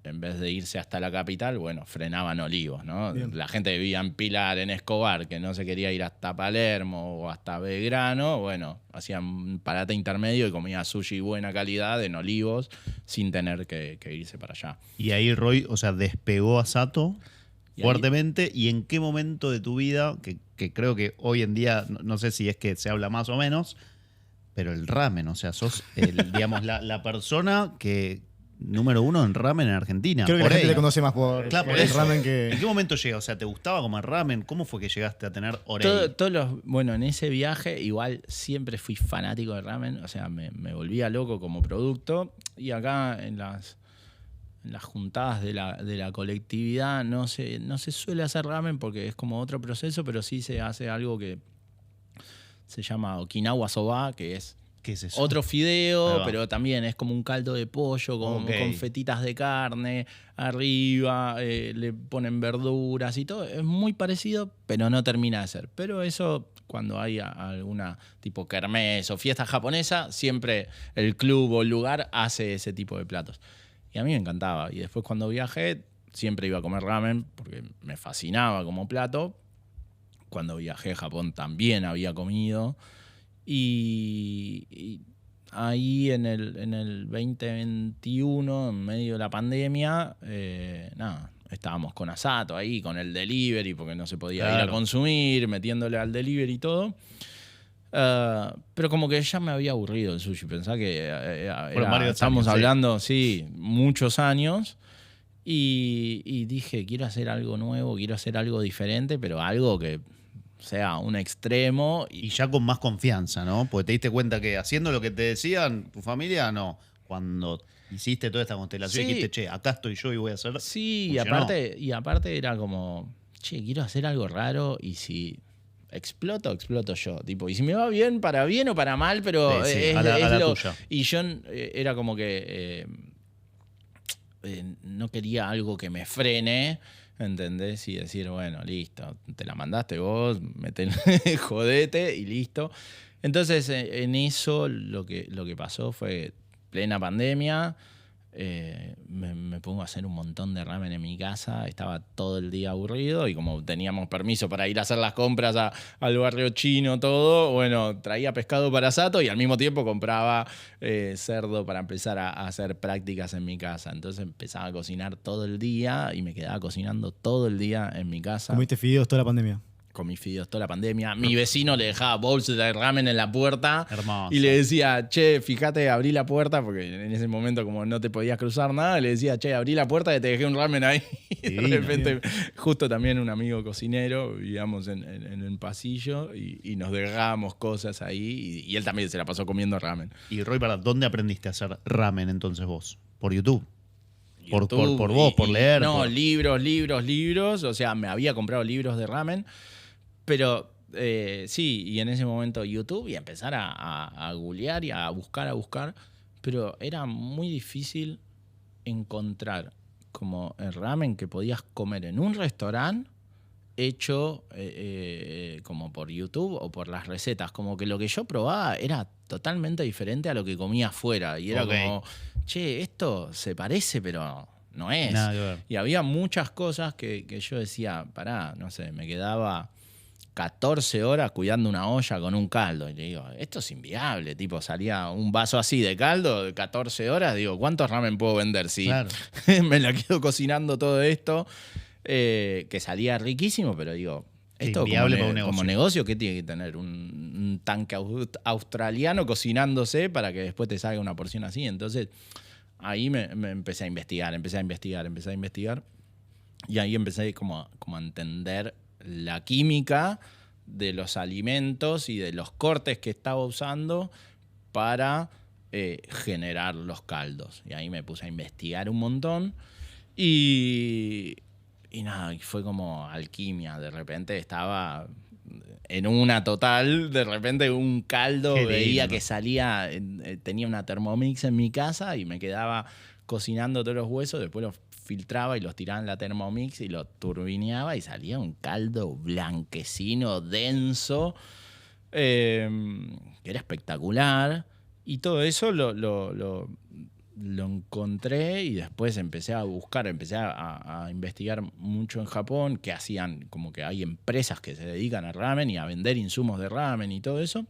en vez de irse hasta la capital, bueno, frenaban Olivos, ¿no? Bien. La gente que vivía en Pilar, en Escobar, que no se quería ir hasta Palermo o hasta Belgrano, bueno, hacían un parate intermedio y comía sushi buena calidad en Olivos sin tener que irse para allá. Y ahí Roy, o sea, despegó a Sato Y ahí- fuertemente. ¿Y en qué momento de tu vida, que creo que hoy en día, no sé si es que se habla más o menos, pero el ramen, o sea, sos digamos, la persona que número uno en ramen en Argentina? Creo que la Por gente ahí. te conoce más por Claro, por el eso. ramen ¿En que... qué momento llega? O sea, ¿te gustaba comer ramen? ¿Cómo fue que llegaste a tener Orei? Bueno, en ese viaje igual siempre fui fanático de ramen, o sea, me volvía loco como producto. Y acá en las juntadas de la colectividad no se suele hacer ramen porque es como otro proceso, pero sí se hace algo que se llama Okinawa Soba, que es ¿Qué es eso? otro Ahí fideo, va. pero también es como un caldo de pollo con Ok. fetitas de carne arriba, le ponen verduras y todo. Es muy parecido, pero no termina de ser. Pero eso, cuando hay alguna tipo kermés o fiesta japonesa, siempre el club o el lugar hace ese tipo de platos. Y a mí me encantaba. Y después cuando viajé, siempre iba a comer ramen porque me fascinaba como plato. Cuando viajé a Japón también había comido. Y ahí en el 2021, en medio de la pandemia, nada, estábamos con Asato ahí, con el delivery, porque no se podía ir a Claro. consumir, metiéndole al delivery y todo. Pero como que ya me había aburrido el sushi. Pensá que estamos varios años, sí. hablando, sí, muchos años. Y dije, quiero hacer algo nuevo, quiero hacer algo diferente, pero algo que sea un extremo. Y ya con más confianza, ¿no? Porque te diste cuenta que haciendo lo que te decían tu familia, no. Cuando hiciste toda esta constelación, Sí. dijiste, che, acá estoy yo y voy a hacer. Sí, Funcionó. y aparte era como, che, quiero hacer algo raro y si exploto yo. Tipo, y si me va bien o para mal, pero Sí, sí, es, a la es lo... tuya. Y yo era como que no quería algo que me frene, ¿entendés? Y decir, bueno, listo, te la mandaste vos, jodete y listo. Entonces, en eso lo que pasó fue plena pandemia. Me pongo a hacer un montón de ramen en mi casa. Estaba todo el día aburrido y como teníamos permiso para ir a hacer las compras al barrio chino, todo, bueno, traía pescado para Sato y al mismo tiempo compraba cerdo para empezar a hacer prácticas en mi casa. Entonces empezaba a cocinar todo el día y me quedaba cocinando todo el día en mi casa. Comiste fideos toda la pandemia. comí fideos toda la pandemia. Mi vecino le dejaba bowls de ramen en la puerta. Hermoso. Y le decía, che, fíjate, abrí la puerta, porque en ese momento como no te podías cruzar nada, le decía, che, abrí la puerta y te dejé un ramen ahí. Y de repente, justo también un amigo cocinero, vivíamos en el pasillo y nos dejábamos cosas ahí. Y él también se la pasó comiendo ramen. Y Roy, ¿dónde aprendiste a hacer ramen entonces vos? ¿Por YouTube? YouTube, por vos, por leer. No, libros. O sea, me había comprado libros de ramen. Pero sí, y en ese momento YouTube y empezar a googlear y a buscar. Pero era muy difícil encontrar como el ramen que podías comer en un restaurante hecho como por YouTube o por las recetas. Como que lo que yo probaba era totalmente diferente a lo que comía afuera. Y era como, che, esto se parece, pero no es. Nada que ver. Y había muchas cosas que yo decía, pará, no sé, me quedaba 14 horas cuidando una olla con un caldo. Y le digo, esto es inviable. Tipo, salía un vaso así de caldo de 14 horas. Digo, ¿cuántos ramen puedo vender si me la quedo cocinando todo esto? Que salía riquísimo, pero digo, esto como negocio, ¿qué tiene que tener? Un tanque australiano cocinándose para que después te salga una porción así. Entonces, ahí me empecé a investigar. Y ahí empecé como a entender la química de los alimentos y de los cortes que estaba usando para generar los caldos. Y ahí me puse a investigar un montón y nada, fue como alquimia. De repente estaba en una total, de repente un caldo, veía que salía, tenía una Thermomix en mi casa y me quedaba cocinando todos los huesos, después los filtraba y los tiraba en la Thermomix y lo turbineaba y salía un caldo blanquecino, denso, que era espectacular. Y todo eso lo encontré y después empecé a buscar, empecé a investigar mucho en Japón, que hacían, como que hay empresas que se dedican a ramen y a vender insumos de ramen y todo eso.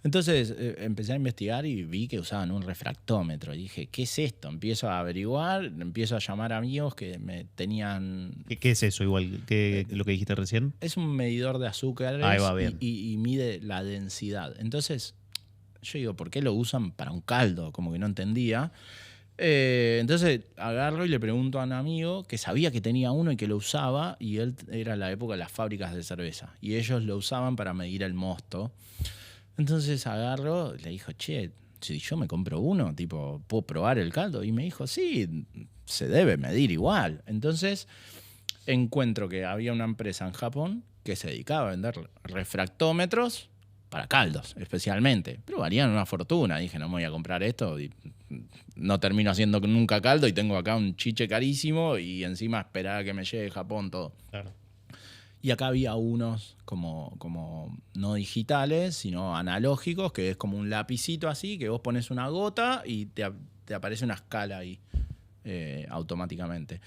Entonces empecé a investigar y vi que usaban un refractómetro. Y dije, ¿qué es esto? Empiezo a averiguar, empiezo a llamar a amigos que me tenían... ¿Qué es eso igual? ¿Lo que dijiste recién? Es un medidor de azúcares. Ahí va bien. Y mide la densidad. Entonces, yo digo, ¿por qué lo usan para un caldo? Como que no entendía. Entonces agarro y le pregunto a un amigo que sabía que tenía uno y que lo usaba, y él era la época de las fábricas de cerveza. Y ellos lo usaban para medir el mosto. Entonces agarro, le dijo, che, si yo me compro uno, tipo, ¿puedo probar el caldo? Y me dijo, sí, se debe medir igual. Entonces encuentro que había una empresa en Japón que se dedicaba a vender refractómetros para caldos, especialmente. Pero valían una fortuna. Dije, no me voy a comprar esto y no termino haciendo nunca caldo y tengo acá un chiche carísimo y encima esperar a que me llegue de Japón todo. Claro. Y acá había unos como no digitales, sino analógicos, que es como un lapicito así, que vos pones una gota y te aparece una escala ahí automáticamente.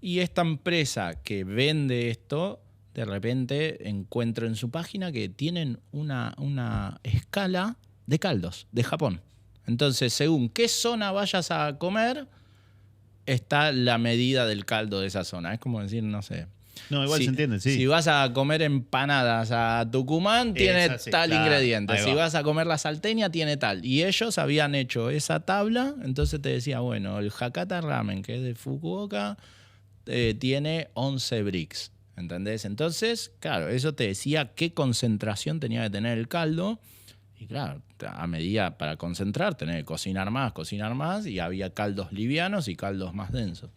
Y esta empresa que vende esto, de repente encuentro en su página que tienen una escala de caldos de Japón. Entonces, según qué zona vayas a comer, está la medida del caldo de esa zona. Es como decir, no sé... No, igual se entiende, sí. Si vas a comer empanadas a Tucumán, tiene tal ingrediente. Si vas a comer la salteña, tiene tal. Y ellos habían hecho esa tabla, entonces te decía, bueno, el Hakata Ramen, que es de Fukuoka, tiene 11 brix, ¿entendés? Entonces, claro, eso te decía qué concentración tenía que tener el caldo. Y claro, a medida para concentrar, tenés que cocinar más, y había caldos livianos y caldos más densos.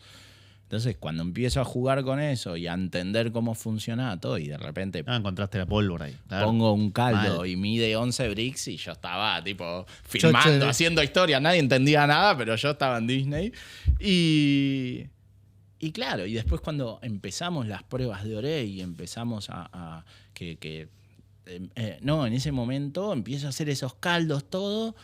Entonces, cuando empiezo a jugar con eso y a entender cómo funcionaba todo, y de repente encontraste la pólvora ahí. Claro. Pongo un caldo y mide 11 brix y yo estaba tipo filmando, haciendo historia. Nadie entendía nada, pero yo estaba en Disney. Y claro, y después cuando empezamos las pruebas de Oré y empezamos en ese momento empiezo a hacer esos caldos, todo.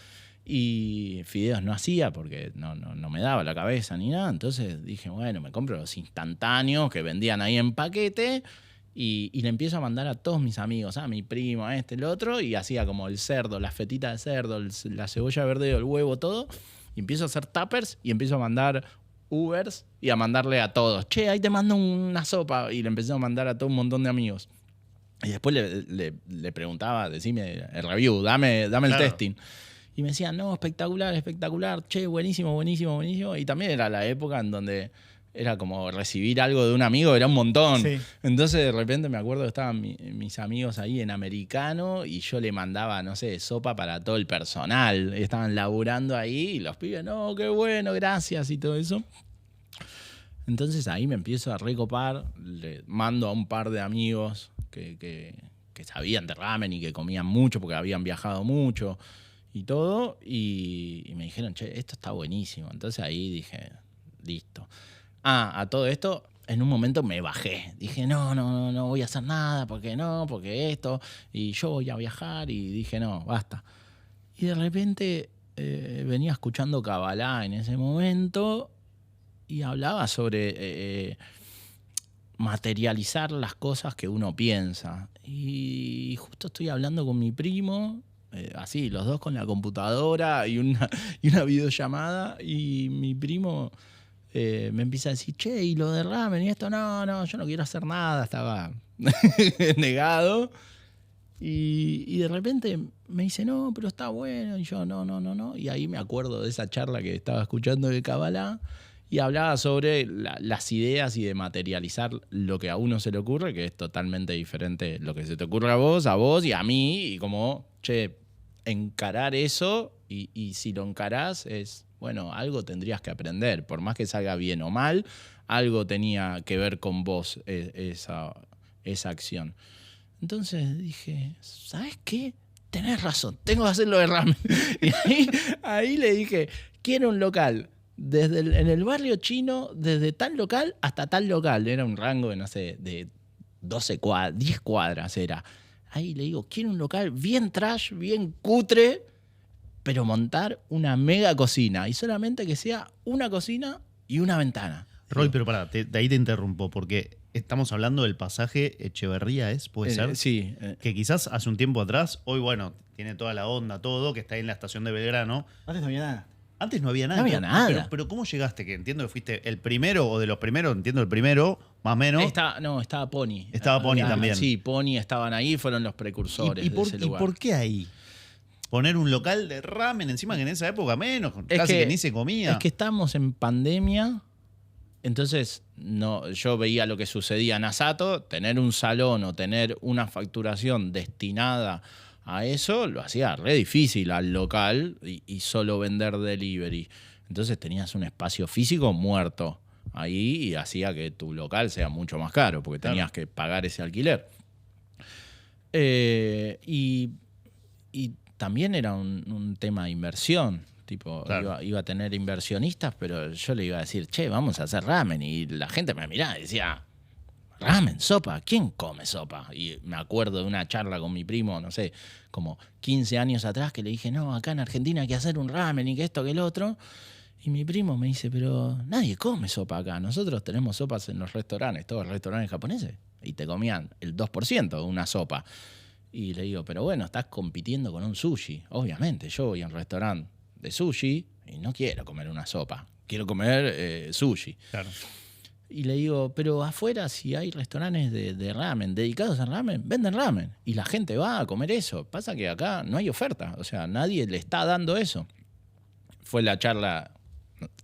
Y fideos no hacía porque no me daba la cabeza ni nada. Entonces dije, bueno, me compro los instantáneos que vendían ahí en paquete y le empiezo a mandar a todos mis amigos, a mi primo, a el otro, y hacía como el cerdo, las fetitas de cerdo, la cebolla verde, el huevo, todo. Y empiezo a hacer tuppers y empiezo a mandar Ubers y a mandarle a todos. Che, ahí te mando una sopa. Y le empecé a mandar a todo un montón de amigos. Y después le preguntaba, decime el review, dame el Claro. testing. Y me decían, no, espectacular, espectacular, che, buenísimo, buenísimo, buenísimo. Y también era la época en donde era como recibir algo de un amigo, era un montón. Sí. Entonces de repente me acuerdo que estaban mis amigos ahí en americano y yo le mandaba, no sé, sopa para todo el personal. Estaban laburando ahí y los pibes, no, qué bueno, gracias y todo eso. Entonces ahí me empiezo a recopar, le mando a un par de amigos que sabían de ramen y que comían mucho porque habían viajado mucho y todo, y me dijeron, che, esto está buenísimo. Entonces ahí dije, listo. A todo esto, en un momento me bajé. Dije, no voy a hacer nada, porque esto, y yo voy a viajar, y dije, no, basta. Y de repente venía escuchando Kabbalah en ese momento y hablaba sobre materializar las cosas que uno piensa. Y justo estoy hablando con mi primo, así, los dos con la computadora y una videollamada, y mi primo me empieza a decir, che, y lo de ramen y esto, no, yo no quiero hacer nada, estaba negado. Y de repente me dice, no, pero está bueno. Y yo, no. Y ahí me acuerdo de esa charla que estaba escuchando de Kabbalah y hablaba sobre las ideas y de materializar lo que a uno se le ocurre, que es totalmente diferente lo que se te ocurre a vos y a mí. Y como, che, encarar eso y si lo encarás es, bueno, algo tendrías que aprender. Por más que salga bien o mal, algo tenía que ver con vos esa acción. Entonces dije, ¿sabes qué? Tenés razón, tengo que hacerlo de ramen. Y ahí le dije, quiero un local en el barrio chino, desde tal local hasta tal local. Era un rango de, no sé, de 10 cuadras era. Ahí le digo, quiero un local bien trash, bien cutre, pero montar una mega cocina. Y solamente que sea una cocina y una ventana. Roy, pero pará, de ahí te interrumpo, porque estamos hablando del pasaje Echeverría, ¿puede ser? Sí. Que quizás hace un tiempo atrás, hoy bueno, tiene toda la onda, todo, que está ahí en la estación de Belgrano. Antes no había nada. Antes no había nada. No había nada. Pero ¿cómo llegaste? Que entiendo que fuiste el primero o de los primeros, entiendo el primero, más o menos. Estaba Pony. Estaba Pony también. Sí, Pony estaban ahí, fueron los precursores de ese lugar. ¿Y por qué ahí? Poner un local de ramen encima, que en esa época menos, casi que ni se comía. Es que estábamos en pandemia, entonces yo veía lo que sucedía en Asato, tener un salón o tener una facturación destinada a eso, lo hacía re difícil al local y solo vender delivery. Entonces tenías un espacio físico muerto ahí y hacía que tu local sea mucho más caro, porque tenías que pagar ese alquiler. Y también era un tema de inversión. Tipo, claro. iba a tener inversionistas, pero yo le iba a decir, che, vamos a hacer ramen. Y la gente me miraba y decía, ramen, sopa, ¿quién come sopa? Y me acuerdo de una charla con mi primo, no sé, como 15 años atrás, que le dije, no, acá en Argentina hay que hacer un ramen y que esto, que el otro. Y mi primo me dice, pero nadie come sopa acá. Nosotros tenemos sopas en los restaurantes, todos los restaurantes japoneses, y te comían el 2% de una sopa. Y le digo, pero bueno, estás compitiendo con un sushi. Obviamente, yo voy a un restaurante de sushi y no quiero comer una sopa. Quiero comer sushi. Claro. Y le digo, pero afuera si hay restaurantes de ramen, dedicados a ramen, venden ramen. Y la gente va a comer eso. Pasa que acá no hay oferta. O sea, nadie le está dando eso. Fue la charla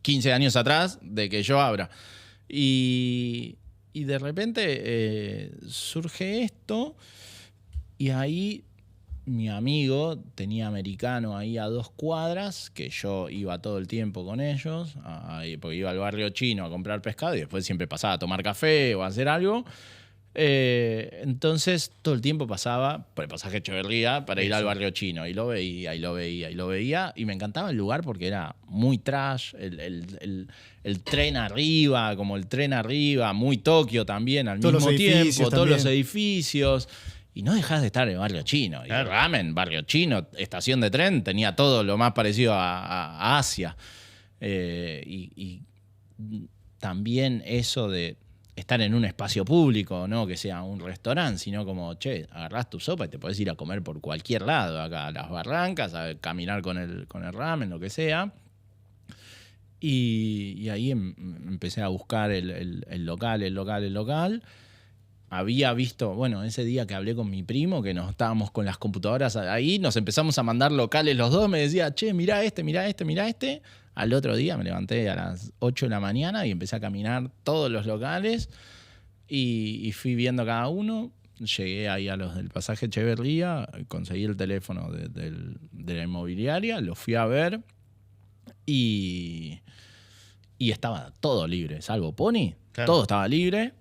15 años atrás de que yo abra. Y de repente surge esto. Y ahí mi amigo tenía americano ahí a 2 cuadras, que yo iba todo el tiempo con ellos, porque iba al barrio chino a comprar pescado y después siempre pasaba a tomar café o a hacer algo. Entonces todo el tiempo pasaba por el pasaje Echeverría para ir al barrio chino y lo veía y me encantaba el lugar porque era muy trash, el tren arriba, como el tren arriba, muy Tokio también al mismo tiempo, todos los edificios. Y no dejás de estar en el barrio chino. Claro. Y ramen, barrio chino, estación de tren, tenía todo lo más parecido a Asia. Y también eso de estar en un espacio público, no que sea un restaurante, sino como, che, agarrás tu sopa y te podés ir a comer por cualquier lado, acá a las barrancas, a caminar con el ramen, lo que sea. Y ahí empecé a buscar el local. había visto, bueno, ese día que hablé con mi primo, que nos estábamos con las computadoras ahí, nos empezamos a mandar locales los dos, me decía, che, mirá este, mirá este, mirá este. Al otro día me levanté a las 8 de la mañana y empecé a caminar todos los locales y fui viendo cada uno. Llegué ahí a los del pasaje Echeverría, conseguí el teléfono de la inmobiliaria, lo fui a ver y estaba todo libre, salvo Pony, Claro. todo estaba libre.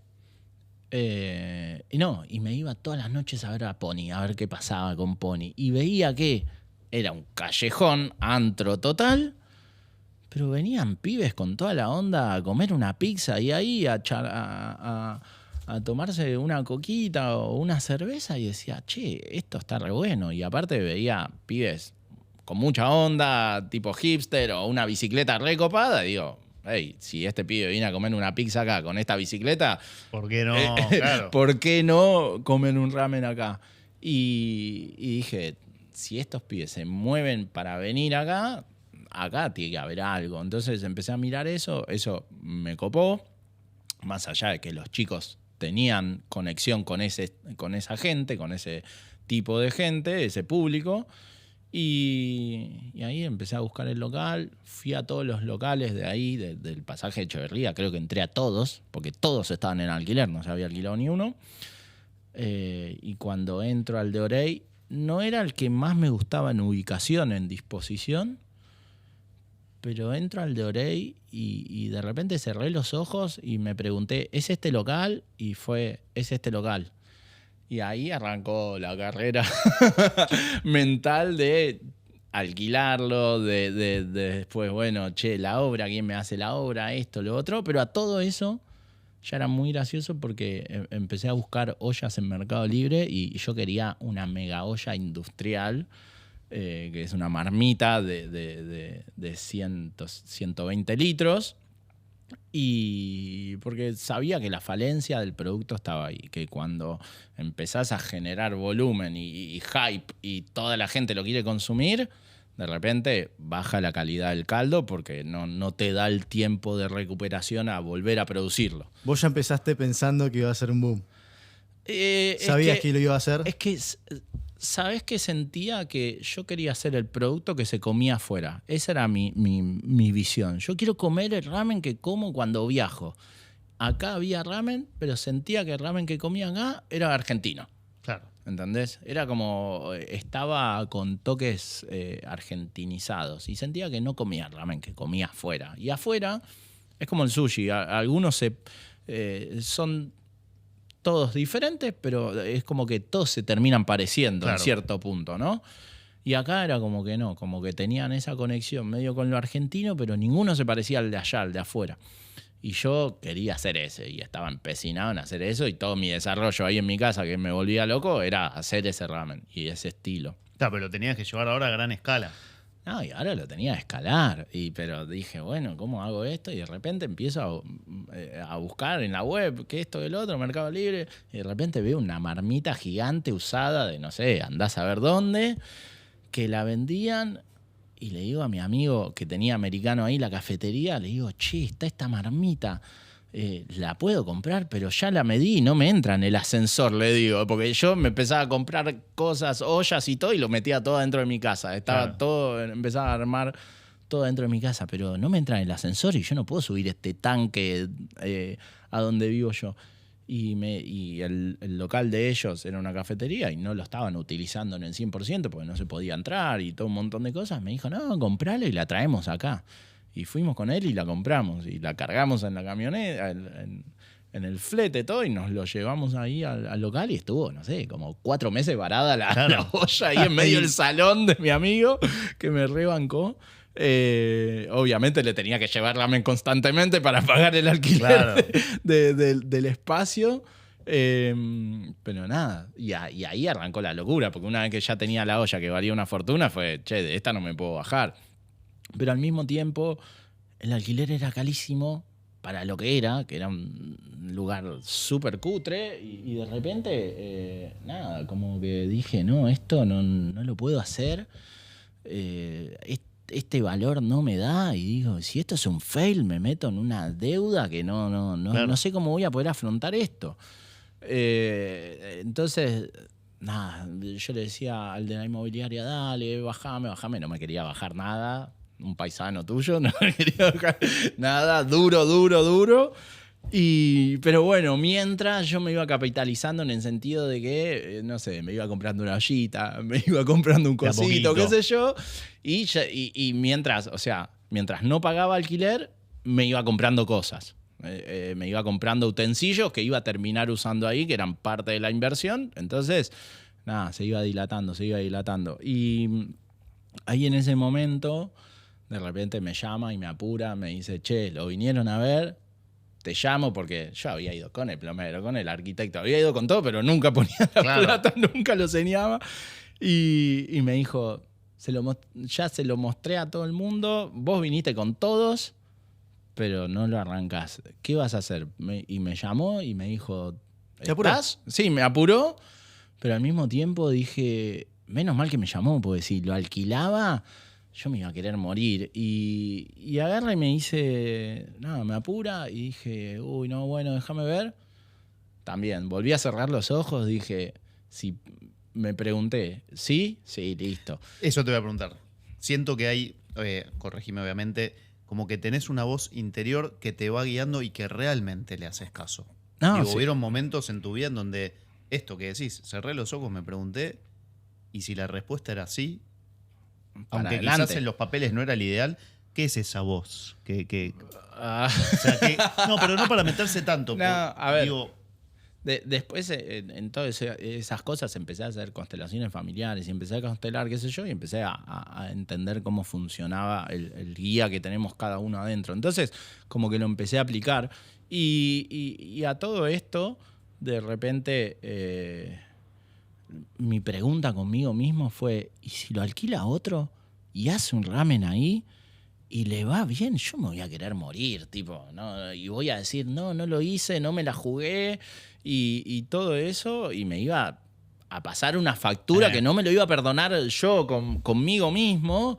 Y me iba todas las noches a ver a Pony, a ver qué pasaba con Pony. Y veía que era un callejón, antro total, pero venían pibes con toda la onda a comer una pizza y ahí a tomarse una coquita o una cerveza y decía, che, esto está re bueno. Y aparte veía pibes con mucha onda, tipo hipster o una bicicleta recopada, digo, hey, si este pibe viene a comer una pizza acá con esta bicicleta, ¿Por qué no? Claro. ¿por qué no comen un ramen acá? Y dije, si estos pibes se mueven para venir acá tiene que haber algo. Entonces empecé a mirar eso me copó, más allá de que los chicos tenían conexión con esa gente, con ese tipo de gente, ese público. Y ahí empecé a buscar el local, fui a todos los locales de ahí, del pasaje de Echeverría, creo que entré a todos, porque todos estaban en alquiler, no se había alquilado ni uno. Y cuando entro al de Orey, no era el que más me gustaba en ubicación, en disposición, pero entro al de Orey y de repente cerré los ojos y me pregunté, ¿es este local? Y es este local. Y ahí arrancó la carrera mental de alquilarlo, de después, bueno, che, la obra, ¿quién me hace la obra? Esto, lo otro. Pero a todo eso ya era muy gracioso porque empecé a buscar ollas en Mercado Libre y yo quería una mega olla industrial, que es una marmita de 120 litros. Y porque sabía que la falencia del producto estaba ahí, que cuando empezás a generar volumen y hype y toda la gente lo quiere consumir, de repente baja la calidad del caldo porque no te da el tiempo de recuperación a volver a producirlo. Vos ya empezaste pensando que iba a ser un boom. ¿Sabías que lo iba a hacer? Es que, ¿sabés qué sentía? Que yo quería hacer el producto que se comía afuera. Esa era mi visión. Yo quiero comer el ramen que como cuando viajo. Acá había ramen, pero sentía que el ramen que comía acá era argentino. Claro. ¿Entendés? Era como, estaba con toques argentinizados. Y sentía que no comía el ramen que comía afuera. Y afuera es como el sushi. Algunos son todos diferentes, pero es como que todos se terminan pareciendo, claro, en cierto punto, ¿no? Y acá era como que no, como que tenían esa conexión medio con lo argentino, pero ninguno se parecía al de allá, al de afuera. Y yo quería hacer ese, y estaba empecinado en hacer eso, y todo mi desarrollo ahí en mi casa, que me volvía loco, era hacer ese ramen y ese estilo. Claro, pero lo tenías que llevar ahora a gran escala. No, y ahora lo tenía que escalar. Pero dije, bueno, ¿cómo hago esto? Y de repente empiezo a buscar en la web, que esto, el otro, Mercado Libre. Y de repente veo una marmita gigante usada de, no sé, andás a ver dónde, que la vendían. Y le digo a mi amigo que tenía americano ahí, la cafetería, le digo, che, está esta marmita. La puedo comprar, pero ya la medí y no me entra en el ascensor, le digo, porque yo me empezaba a comprar cosas, ollas y todo, y lo metía todo dentro de mi casa. Estaba claro, todo, empezaba a armar todo dentro de mi casa, pero no me entra en el ascensor y yo no puedo subir este tanque a donde vivo yo. Y el local de ellos era una cafetería y no lo estaban utilizando en el 100% porque no se podía entrar y todo un montón de cosas. Me dijo, no, comprala y la traemos acá. Y fuimos con él y la compramos y la cargamos en la camioneta, en el flete, todo, y nos lo llevamos ahí al local y estuvo, no sé, como 4 meses varada la olla ahí en medio del salón de mi amigo que me rebancó. Obviamente le tenía que llevar ramen constantemente para pagar el alquiler, claro, del espacio. Pero nada, y ahí arrancó la locura, porque una vez que ya tenía la olla que valía una fortuna, fue, che, de esta no me puedo bajar. Pero al mismo tiempo, el alquiler era carísimo para lo que era un lugar súper cutre, y de repente, nada, como que dije, no, esto no lo puedo hacer, este valor no me da, y digo, si esto es un fail, me meto en una deuda que no sé cómo voy a poder afrontar esto. Entonces, nada, yo le decía al de la inmobiliaria, dale, bajame. No me quería bajar nada. Un paisano tuyo, no me quería bajar nada. Duro. Pero bueno, mientras yo me iba capitalizando en el sentido de que, no sé, me iba comprando una ollita, me iba comprando un cosito, qué sé yo. Y mientras, o sea, mientras no pagaba alquiler, me iba comprando cosas. Me iba comprando utensilios que iba a terminar usando ahí, que eran parte de la inversión. Entonces, nada, se iba dilatando. Y ahí en ese momento, de repente me llama y me apura, me dice, che, ¿lo vinieron a ver? Te llamo porque yo había ido con el plomero, con el arquitecto, había ido con todo, pero nunca ponía la plata, nunca lo señaba. Y me dijo, ya se lo mostré a todo el mundo, vos viniste con todos, pero no lo arrancás. ¿Qué vas a hacer? Y me llamó y me dijo, ¿estás? Sí, me apuró, pero al mismo tiempo dije, menos mal que me llamó, porque si lo alquilaba, yo me iba a querer morir. Y agarra y me dice, no, me apura, y dije, uy, no, bueno, déjame ver. También, volví a cerrar los ojos, dije, si me pregunté, ¿sí? Sí, listo. Eso te voy a preguntar. Siento que hay, corregime obviamente, como que tenés una voz interior que te va guiando y que realmente le haces caso. No, sí. Hubieron momentos en tu vida en donde esto que decís, cerré los ojos, me pregunté, y si la respuesta era sí, aunque adelante. quizás en los papeles no era el ideal, ¿qué es esa voz? O sea, no, pero no para meterse tanto. No, a ver. Digo, Después, en todas esas cosas, empecé a hacer constelaciones familiares y empecé a constelar, qué sé yo, y empecé a entender cómo funcionaba el guía que tenemos cada uno adentro. Entonces, como que lo empecé a aplicar. Y a todo esto, de repente, mi pregunta conmigo mismo fue, ¿y si lo alquila otro y hace un ramen ahí y le va bien? Yo me voy a querer morir, tipo, ¿no? Y voy a decir, no lo hice, no me la jugué y todo eso, y me iba a pasar una factura que no me lo iba a perdonar yo conmigo mismo.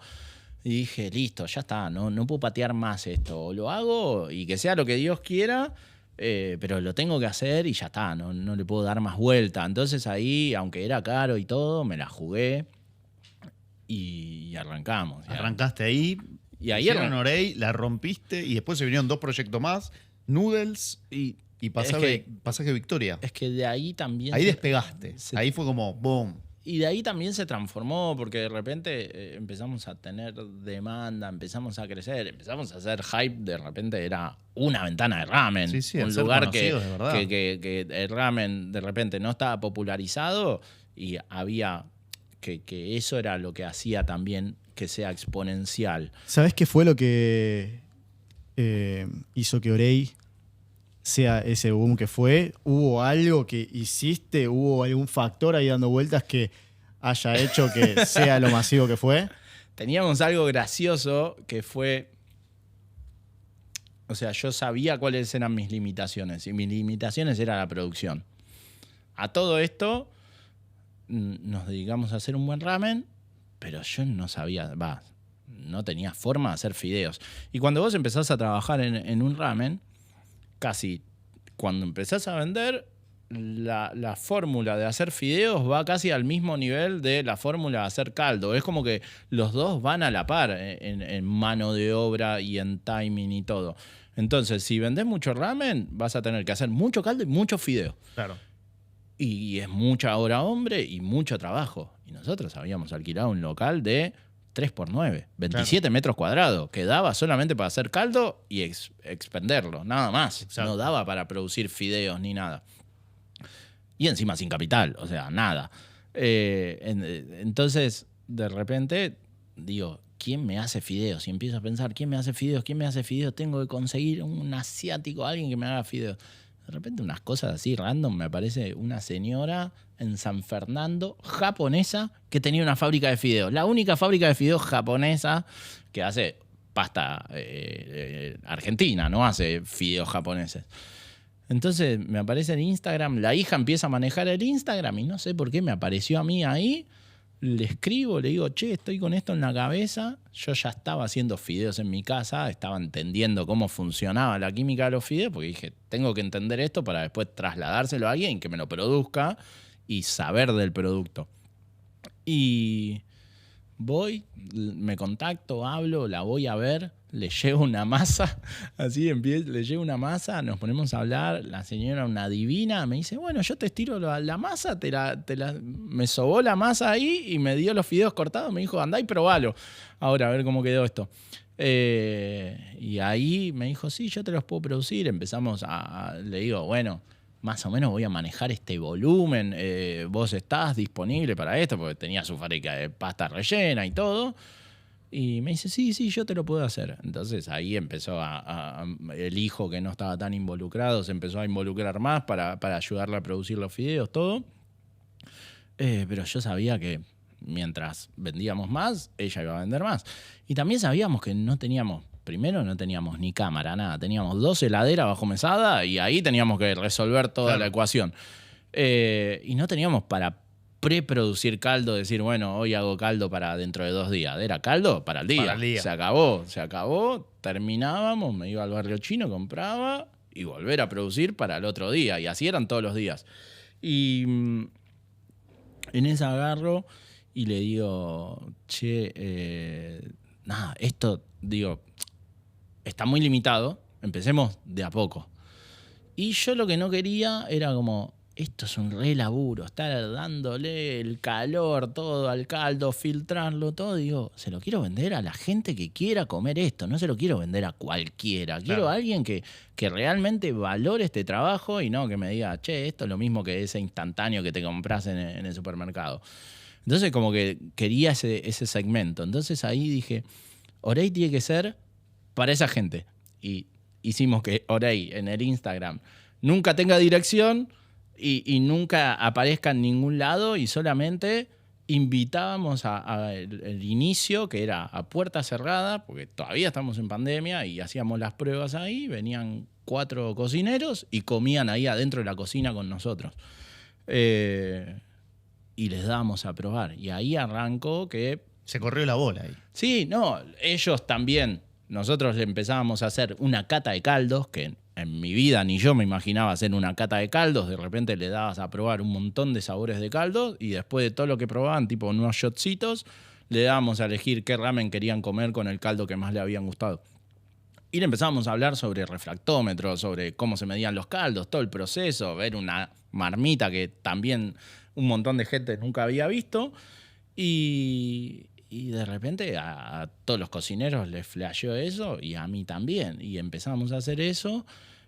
Y dije, listo, ya está, no puedo patear más esto. O lo hago y que sea lo que Dios quiera, pero lo tengo que hacer y ya está, no le puedo dar más vuelta. Entonces ahí, aunque era caro y todo, me la jugué y arrancamos. Arrancaste ahí, y ahí hicieron Orey, la rompiste y después se vinieron 2 proyectos más, Noodles y Pasaje Victoria. Es que de ahí también... Ahí despegaste, ahí fue como boom. Y de ahí también se transformó, porque de repente empezamos a tener demanda, empezamos a crecer, empezamos a hacer hype. De repente era una ventana de ramen. Sí, un ser lugar que el ramen de repente no estaba popularizado y había que eso era lo que hacía también que sea exponencial. ¿Sabés qué fue lo que hizo que Orey sea ese boom que fue? ¿Hubo algo que hiciste? ¿Hubo algún factor ahí dando vueltas que haya hecho que sea lo masivo que fue? Teníamos algo gracioso que fue... O sea, yo sabía cuáles eran mis limitaciones y mis limitaciones era la producción. A todo esto nos dedicamos a hacer un buen ramen, pero yo no sabía, no tenía forma de hacer fideos. Y cuando vos empezás a trabajar en un ramen, casi cuando empezás a vender, la fórmula de hacer fideos va casi al mismo nivel de la fórmula de hacer caldo. Es como que los dos van a la par en mano de obra y en timing y todo. Entonces, si vendés mucho ramen, vas a tener que hacer mucho caldo y mucho fideo. Claro. Y es mucha hora hombre y mucho trabajo. Y nosotros habíamos alquilado un local de 3x9, 27 metros cuadrados, que daba solamente para hacer caldo y expenderlo, nada más. Exacto. No daba para producir fideos ni nada. Y encima sin capital, o sea, nada. Entonces, de repente, digo, ¿quién me hace fideos? Y empiezo a pensar, ¿quién me hace fideos? ¿Quién me hace fideos? Tengo que conseguir un asiático, alguien que me haga fideos. De repente unas cosas así random, me aparece una señora en San Fernando, japonesa, que tenía una fábrica de fideos. La única fábrica de fideos japonesa que hace pasta argentina, no hace fideos japoneses. Entonces me aparece en Instagram, la hija empieza a manejar el Instagram y no sé por qué me apareció a mí ahí. le escribo, le digo, che, estoy con esto en la cabeza. Yo ya estaba haciendo fideos en mi casa, estaba entendiendo cómo funcionaba la química de los fideos, porque dije, tengo que entender esto para después trasladárselo a alguien que me lo produzca y saber del producto. Y voy, me contacto, hablo, la voy a ver, le llevo una masa, así le llevo una masa, nos ponemos a hablar, la señora, una divina, me dice, bueno, yo te estiro la masa, me sobó la masa ahí y me dio los fideos cortados, me dijo, andá y probalo, ahora a ver cómo quedó esto. Y ahí me dijo, sí, yo te los puedo producir, empezamos le digo, bueno, más o menos voy a manejar este volumen, vos estás disponible para esto, porque tenía su fábrica de pasta rellena y todo. Y me dice, sí, yo te lo puedo hacer. Entonces ahí empezó el hijo que no estaba tan involucrado, se empezó a involucrar más para ayudarle a producir los fideos, todo. Pero yo sabía que mientras vendíamos más, ella iba a vender más. Y también sabíamos que primero no teníamos ni cámara, nada. Teníamos 2 heladeras bajo mesada y ahí teníamos que resolver toda la ecuación. Y no teníamos para preproducir caldo, decir, bueno, hoy hago caldo para dentro de 2 días. Era caldo para el día. Para el día. Se acabó, terminábamos, me iba al barrio chino, compraba y volver a producir para el otro día. Y así eran todos los días. Y en esa agarro y le digo, che, nada, esto, digo, está muy limitado, empecemos de a poco. Y yo lo que no quería era como, esto es un re laburo, estar dándole el calor todo al caldo, filtrarlo todo. Digo, se lo quiero vender a la gente que quiera comer esto, no se lo quiero vender a cualquiera. Quiero a alguien que realmente valore este trabajo y no que me diga, che, esto es lo mismo que ese instantáneo que te compras en el supermercado. Entonces como que quería ese segmento. Entonces ahí dije, Orey tiene que ser para esa gente. Y hicimos que Orey en el Instagram nunca tenga dirección y nunca aparezca en ningún lado y solamente invitábamos el inicio, que era a puerta cerrada, porque todavía estamos en pandemia y hacíamos las pruebas ahí, venían 4 cocineros y comían ahí adentro de la cocina con nosotros. Y les dábamos a probar. Y ahí arrancó que... Se corrió la bola ahí. Sí, no, ellos también. Nosotros empezábamos a hacer una cata de caldos, que en mi vida ni yo me imaginaba hacer una cata de caldos. De repente le dabas a probar un montón de sabores de caldos y después de todo lo que probaban, tipo unos shotcitos, le dábamos a elegir qué ramen querían comer con el caldo que más le habían gustado. Y le empezábamos a hablar sobre refractómetros, sobre cómo se medían los caldos, todo el proceso, ver una marmita que también un montón de gente nunca había visto. Y de repente a todos los cocineros les flasheó eso y a mí también. Y empezamos a hacer eso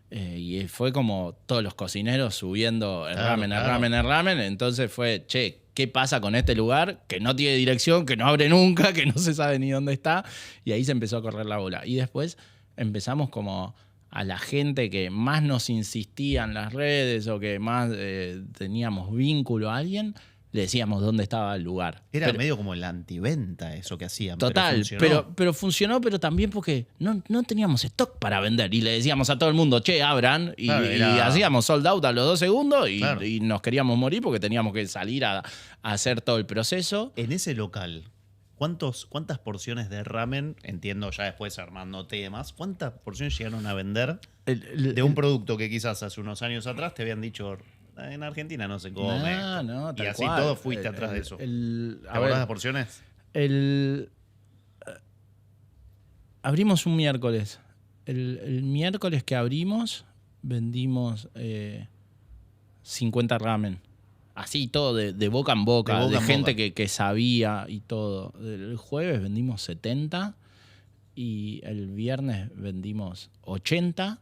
y fue como todos los cocineros subiendo el ramen. Entonces fue, che, ¿qué pasa con este lugar? Que no tiene dirección, que no abre nunca, que no se sabe ni dónde está. Y ahí se empezó a correr la bola. Y después empezamos como a la gente que más nos insistía en las redes o que más teníamos vínculo a alguien, le decíamos dónde estaba el lugar. Era medio como la antiventa eso que hacían. Total, pero funcionó, pero también porque no teníamos stock para vender. Y le decíamos a todo el mundo, che, abran. Y hacíamos sold out a los 2 segundos y nos queríamos morir porque teníamos que salir a hacer todo el proceso. En ese local, ¿cuántas porciones de ramen, entiendo ya después armando temas, cuántas porciones llegaron a vender de un producto que quizás hace unos años atrás te habían dicho... En Argentina no se come. No, y así cual. todo fuiste atrás de eso. ¿Te acordás las porciones? Abrimos un miércoles. El miércoles que abrimos, vendimos 50 ramen. Así todo, de boca en boca, de gente que sabía y todo. El jueves vendimos 70 y el viernes vendimos 80.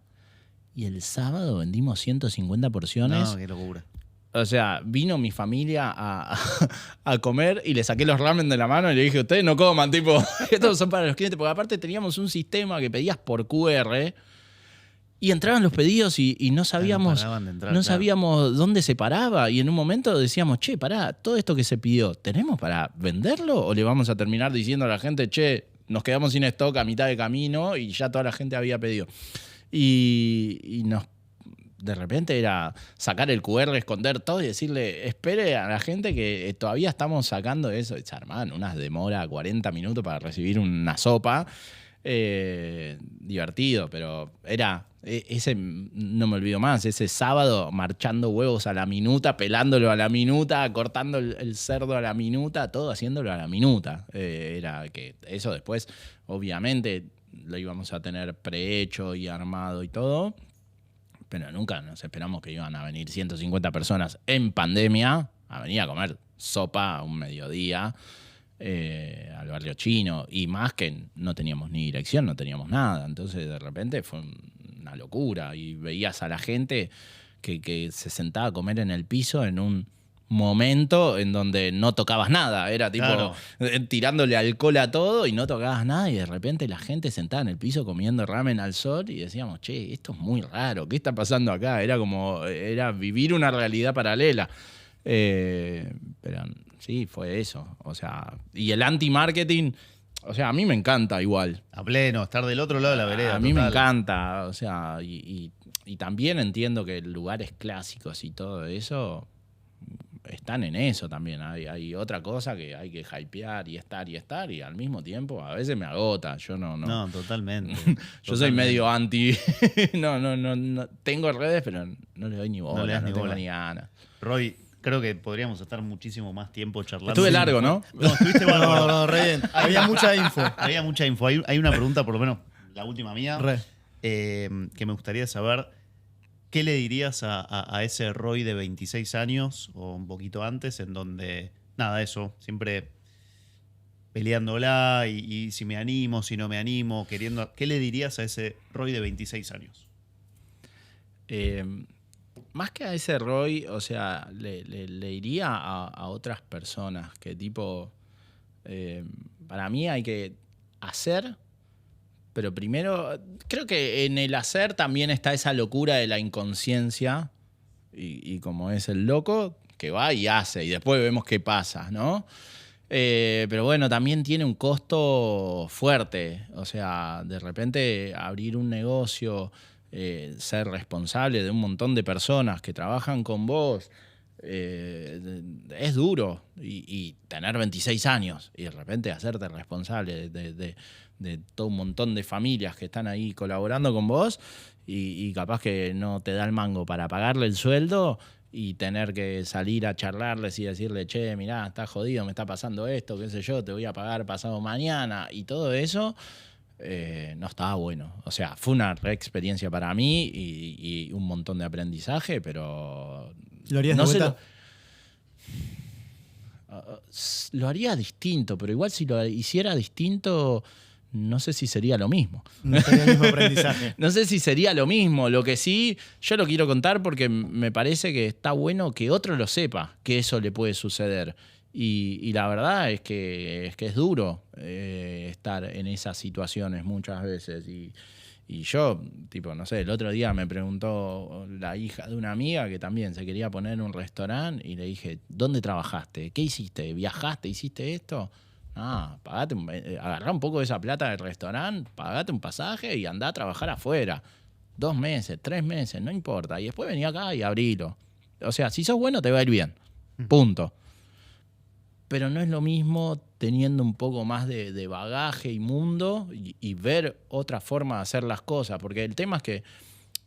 Y el sábado vendimos 150 porciones. No, qué locura. O sea, vino mi familia a comer y le saqué los ramen de la mano y le dije, ustedes no coman, tipo, estos son para los clientes. Porque aparte teníamos un sistema que pedías por QR y entraban los pedidos y no sabíamos, sabíamos dónde se paraba. Y en un momento decíamos, che, pará, todo esto que se pidió, ¿tenemos para venderlo? ¿O le vamos a terminar diciendo a la gente, che, nos quedamos sin stock a mitad de camino y ya toda la gente había pedido? Y nos de repente era sacar el QR, esconder todo y decirle, espere a la gente que todavía estamos sacando eso. Y se armaban unas demoras 40 minutos para recibir una sopa. Divertido, pero era ese, no me olvido más, ese sábado marchando huevos a la minuta, pelándolo a la minuta, cortando el cerdo a la minuta, todo haciéndolo a la minuta. Era que eso después, obviamente, lo íbamos a tener prehecho y armado y todo, pero nunca nos esperamos que iban a venir 150 personas en pandemia a venir a comer sopa a un mediodía. Al barrio chino, y más que no teníamos ni dirección, no teníamos nada. Entonces de repente fue una locura y veías a la gente que se sentaba a comer en el piso en un momento en donde no tocabas nada, era tipo Claro. tirándole alcohol a todo y no tocabas nada, y de repente la gente sentada en el piso comiendo ramen al sol y decíamos, che, esto es muy raro, ¿qué está pasando acá? Era vivir una realidad paralela. Pero sí, fue eso. O sea, y el anti-marketing, o sea, a mí me encanta igual. A pleno, estar del otro lado de la vereda. A mí me total. encanta, o sea, y también entiendo que lugares clásicos y todo eso están en eso también. Hay otra cosa que hay que hypear y estar, y al mismo tiempo a veces me agota. Yo no. No, totalmente. Yo soy medio anti. No. Tengo redes, pero no le doy ni bola, No le das ni tengo bola. ni ganas. Roy, creo que podríamos estar muchísimo más tiempo charlando. Estuve largo, ¿no? No, estuviste No, bárbaro. no, re bien. Había mucha info. Había mucha info. Hay una pregunta, por lo menos la última mía, Re. que me gustaría saber. ¿Qué le dirías a ese Roy de 26 años o un poquito antes, en donde, nada, eso, siempre peleándola y si me animo, si no me animo, queriendo... ¿Qué le dirías a ese Roy de 26 años? Más que a ese Roy, o sea, le iría a otras personas que tipo, para mí hay que hacer, pero primero, creo que en el hacer también está esa locura de la inconsciencia y como es el loco, que va y hace y después vemos qué pasa, ¿no? Pero bueno, también tiene un costo fuerte, o sea, de repente abrir un negocio... ser responsable de un montón de personas que trabajan con vos, es duro. Y tener 26 años y de repente hacerte responsable de todo un montón de familias que están ahí colaborando con vos y capaz que no te da el mango para pagarle el sueldo y tener que salir a charlarles y decirle, che, mirá, estás jodido, me está pasando esto, qué sé yo, te voy a pagar pasado mañana y todo eso. No estaba bueno. O sea, fue una re experiencia para mí y un montón de aprendizaje, pero... ¿Lo harías no de sé vuelta? lo haría distinto, pero igual si lo hiciera distinto, no sé si sería lo mismo. No sería el mismo aprendizaje. No sé si sería lo mismo. Lo que sí, yo lo quiero contar porque me parece que está bueno que otro lo sepa, que eso le puede suceder. Y la verdad es que es duro estar en esas situaciones muchas veces. Y yo, tipo, no sé, el otro día me preguntó la hija de una amiga que también se quería poner un restaurante y le dije, ¿dónde trabajaste? ¿Qué hiciste? ¿Viajaste? ¿Hiciste esto? Pagate, agarrá un poco de esa plata del restaurante, pagate un pasaje y andá a trabajar afuera. 2 meses, 3 meses, no importa. Y después vení acá y abrilo. O sea, si sos bueno te va a ir bien. Punto. Pero no es lo mismo teniendo un poco más de bagaje y mundo y ver otra forma de hacer las cosas. Porque el tema es que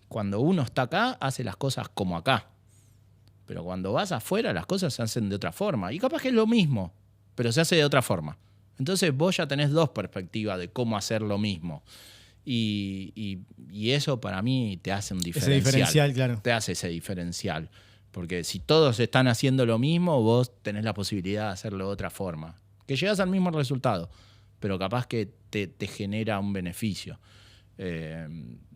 cuando uno está acá, hace las cosas como acá. Pero cuando vas afuera, las cosas se hacen de otra forma. Y capaz que es lo mismo, pero se hace de otra forma. Entonces vos ya tenés 2 perspectivas de cómo hacer lo mismo. Y eso para mí te hace un diferencial. Ese diferencial, claro. Te hace ese diferencial. Porque si todos están haciendo lo mismo, vos tenés la posibilidad de hacerlo de otra forma. Que llegas al mismo resultado, pero capaz que te genera un beneficio.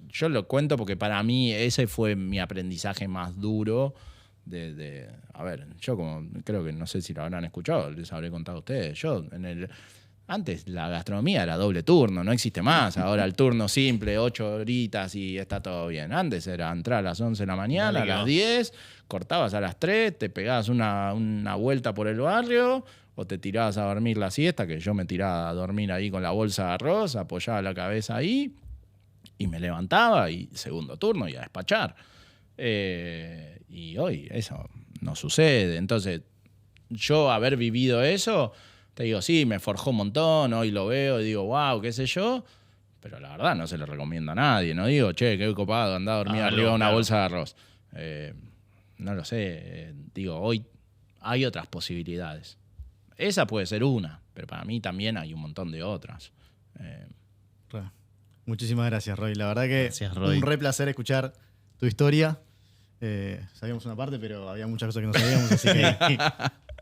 Yo lo cuento porque para mí ese fue mi aprendizaje más duro. A ver, yo como creo que no sé si lo habrán escuchado, les habré contado a ustedes. Antes la gastronomía era doble turno, no existe más. Ahora el turno simple, 8 horitas y está todo bien. Antes era entrar a las 11 de la mañana, a las 10, cortabas a las 3, te pegabas una vuelta por el barrio o te tirabas a dormir la siesta, que yo me tiraba a dormir ahí con la bolsa de arroz, apoyaba la cabeza ahí y me levantaba y segundo turno y a despachar. Y hoy eso no sucede. Entonces, yo haber vivido eso, te digo, sí, me forjó un montón, hoy lo veo y digo, wow, qué sé yo, pero la verdad no se lo recomiendo a nadie. No digo, che, qué copado, andá a dormir arriba de una bolsa de arroz. No lo sé, digo, hoy hay otras posibilidades. Esa puede ser una, pero para mí también hay un montón de otras. Muchísimas gracias, Roy. La verdad que Gracias, Roy. un re placer escuchar tu historia. Sabíamos una parte, pero había muchas cosas que no sabíamos, así que...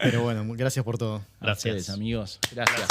Pero bueno, gracias por todo. A ustedes, amigos. Gracias.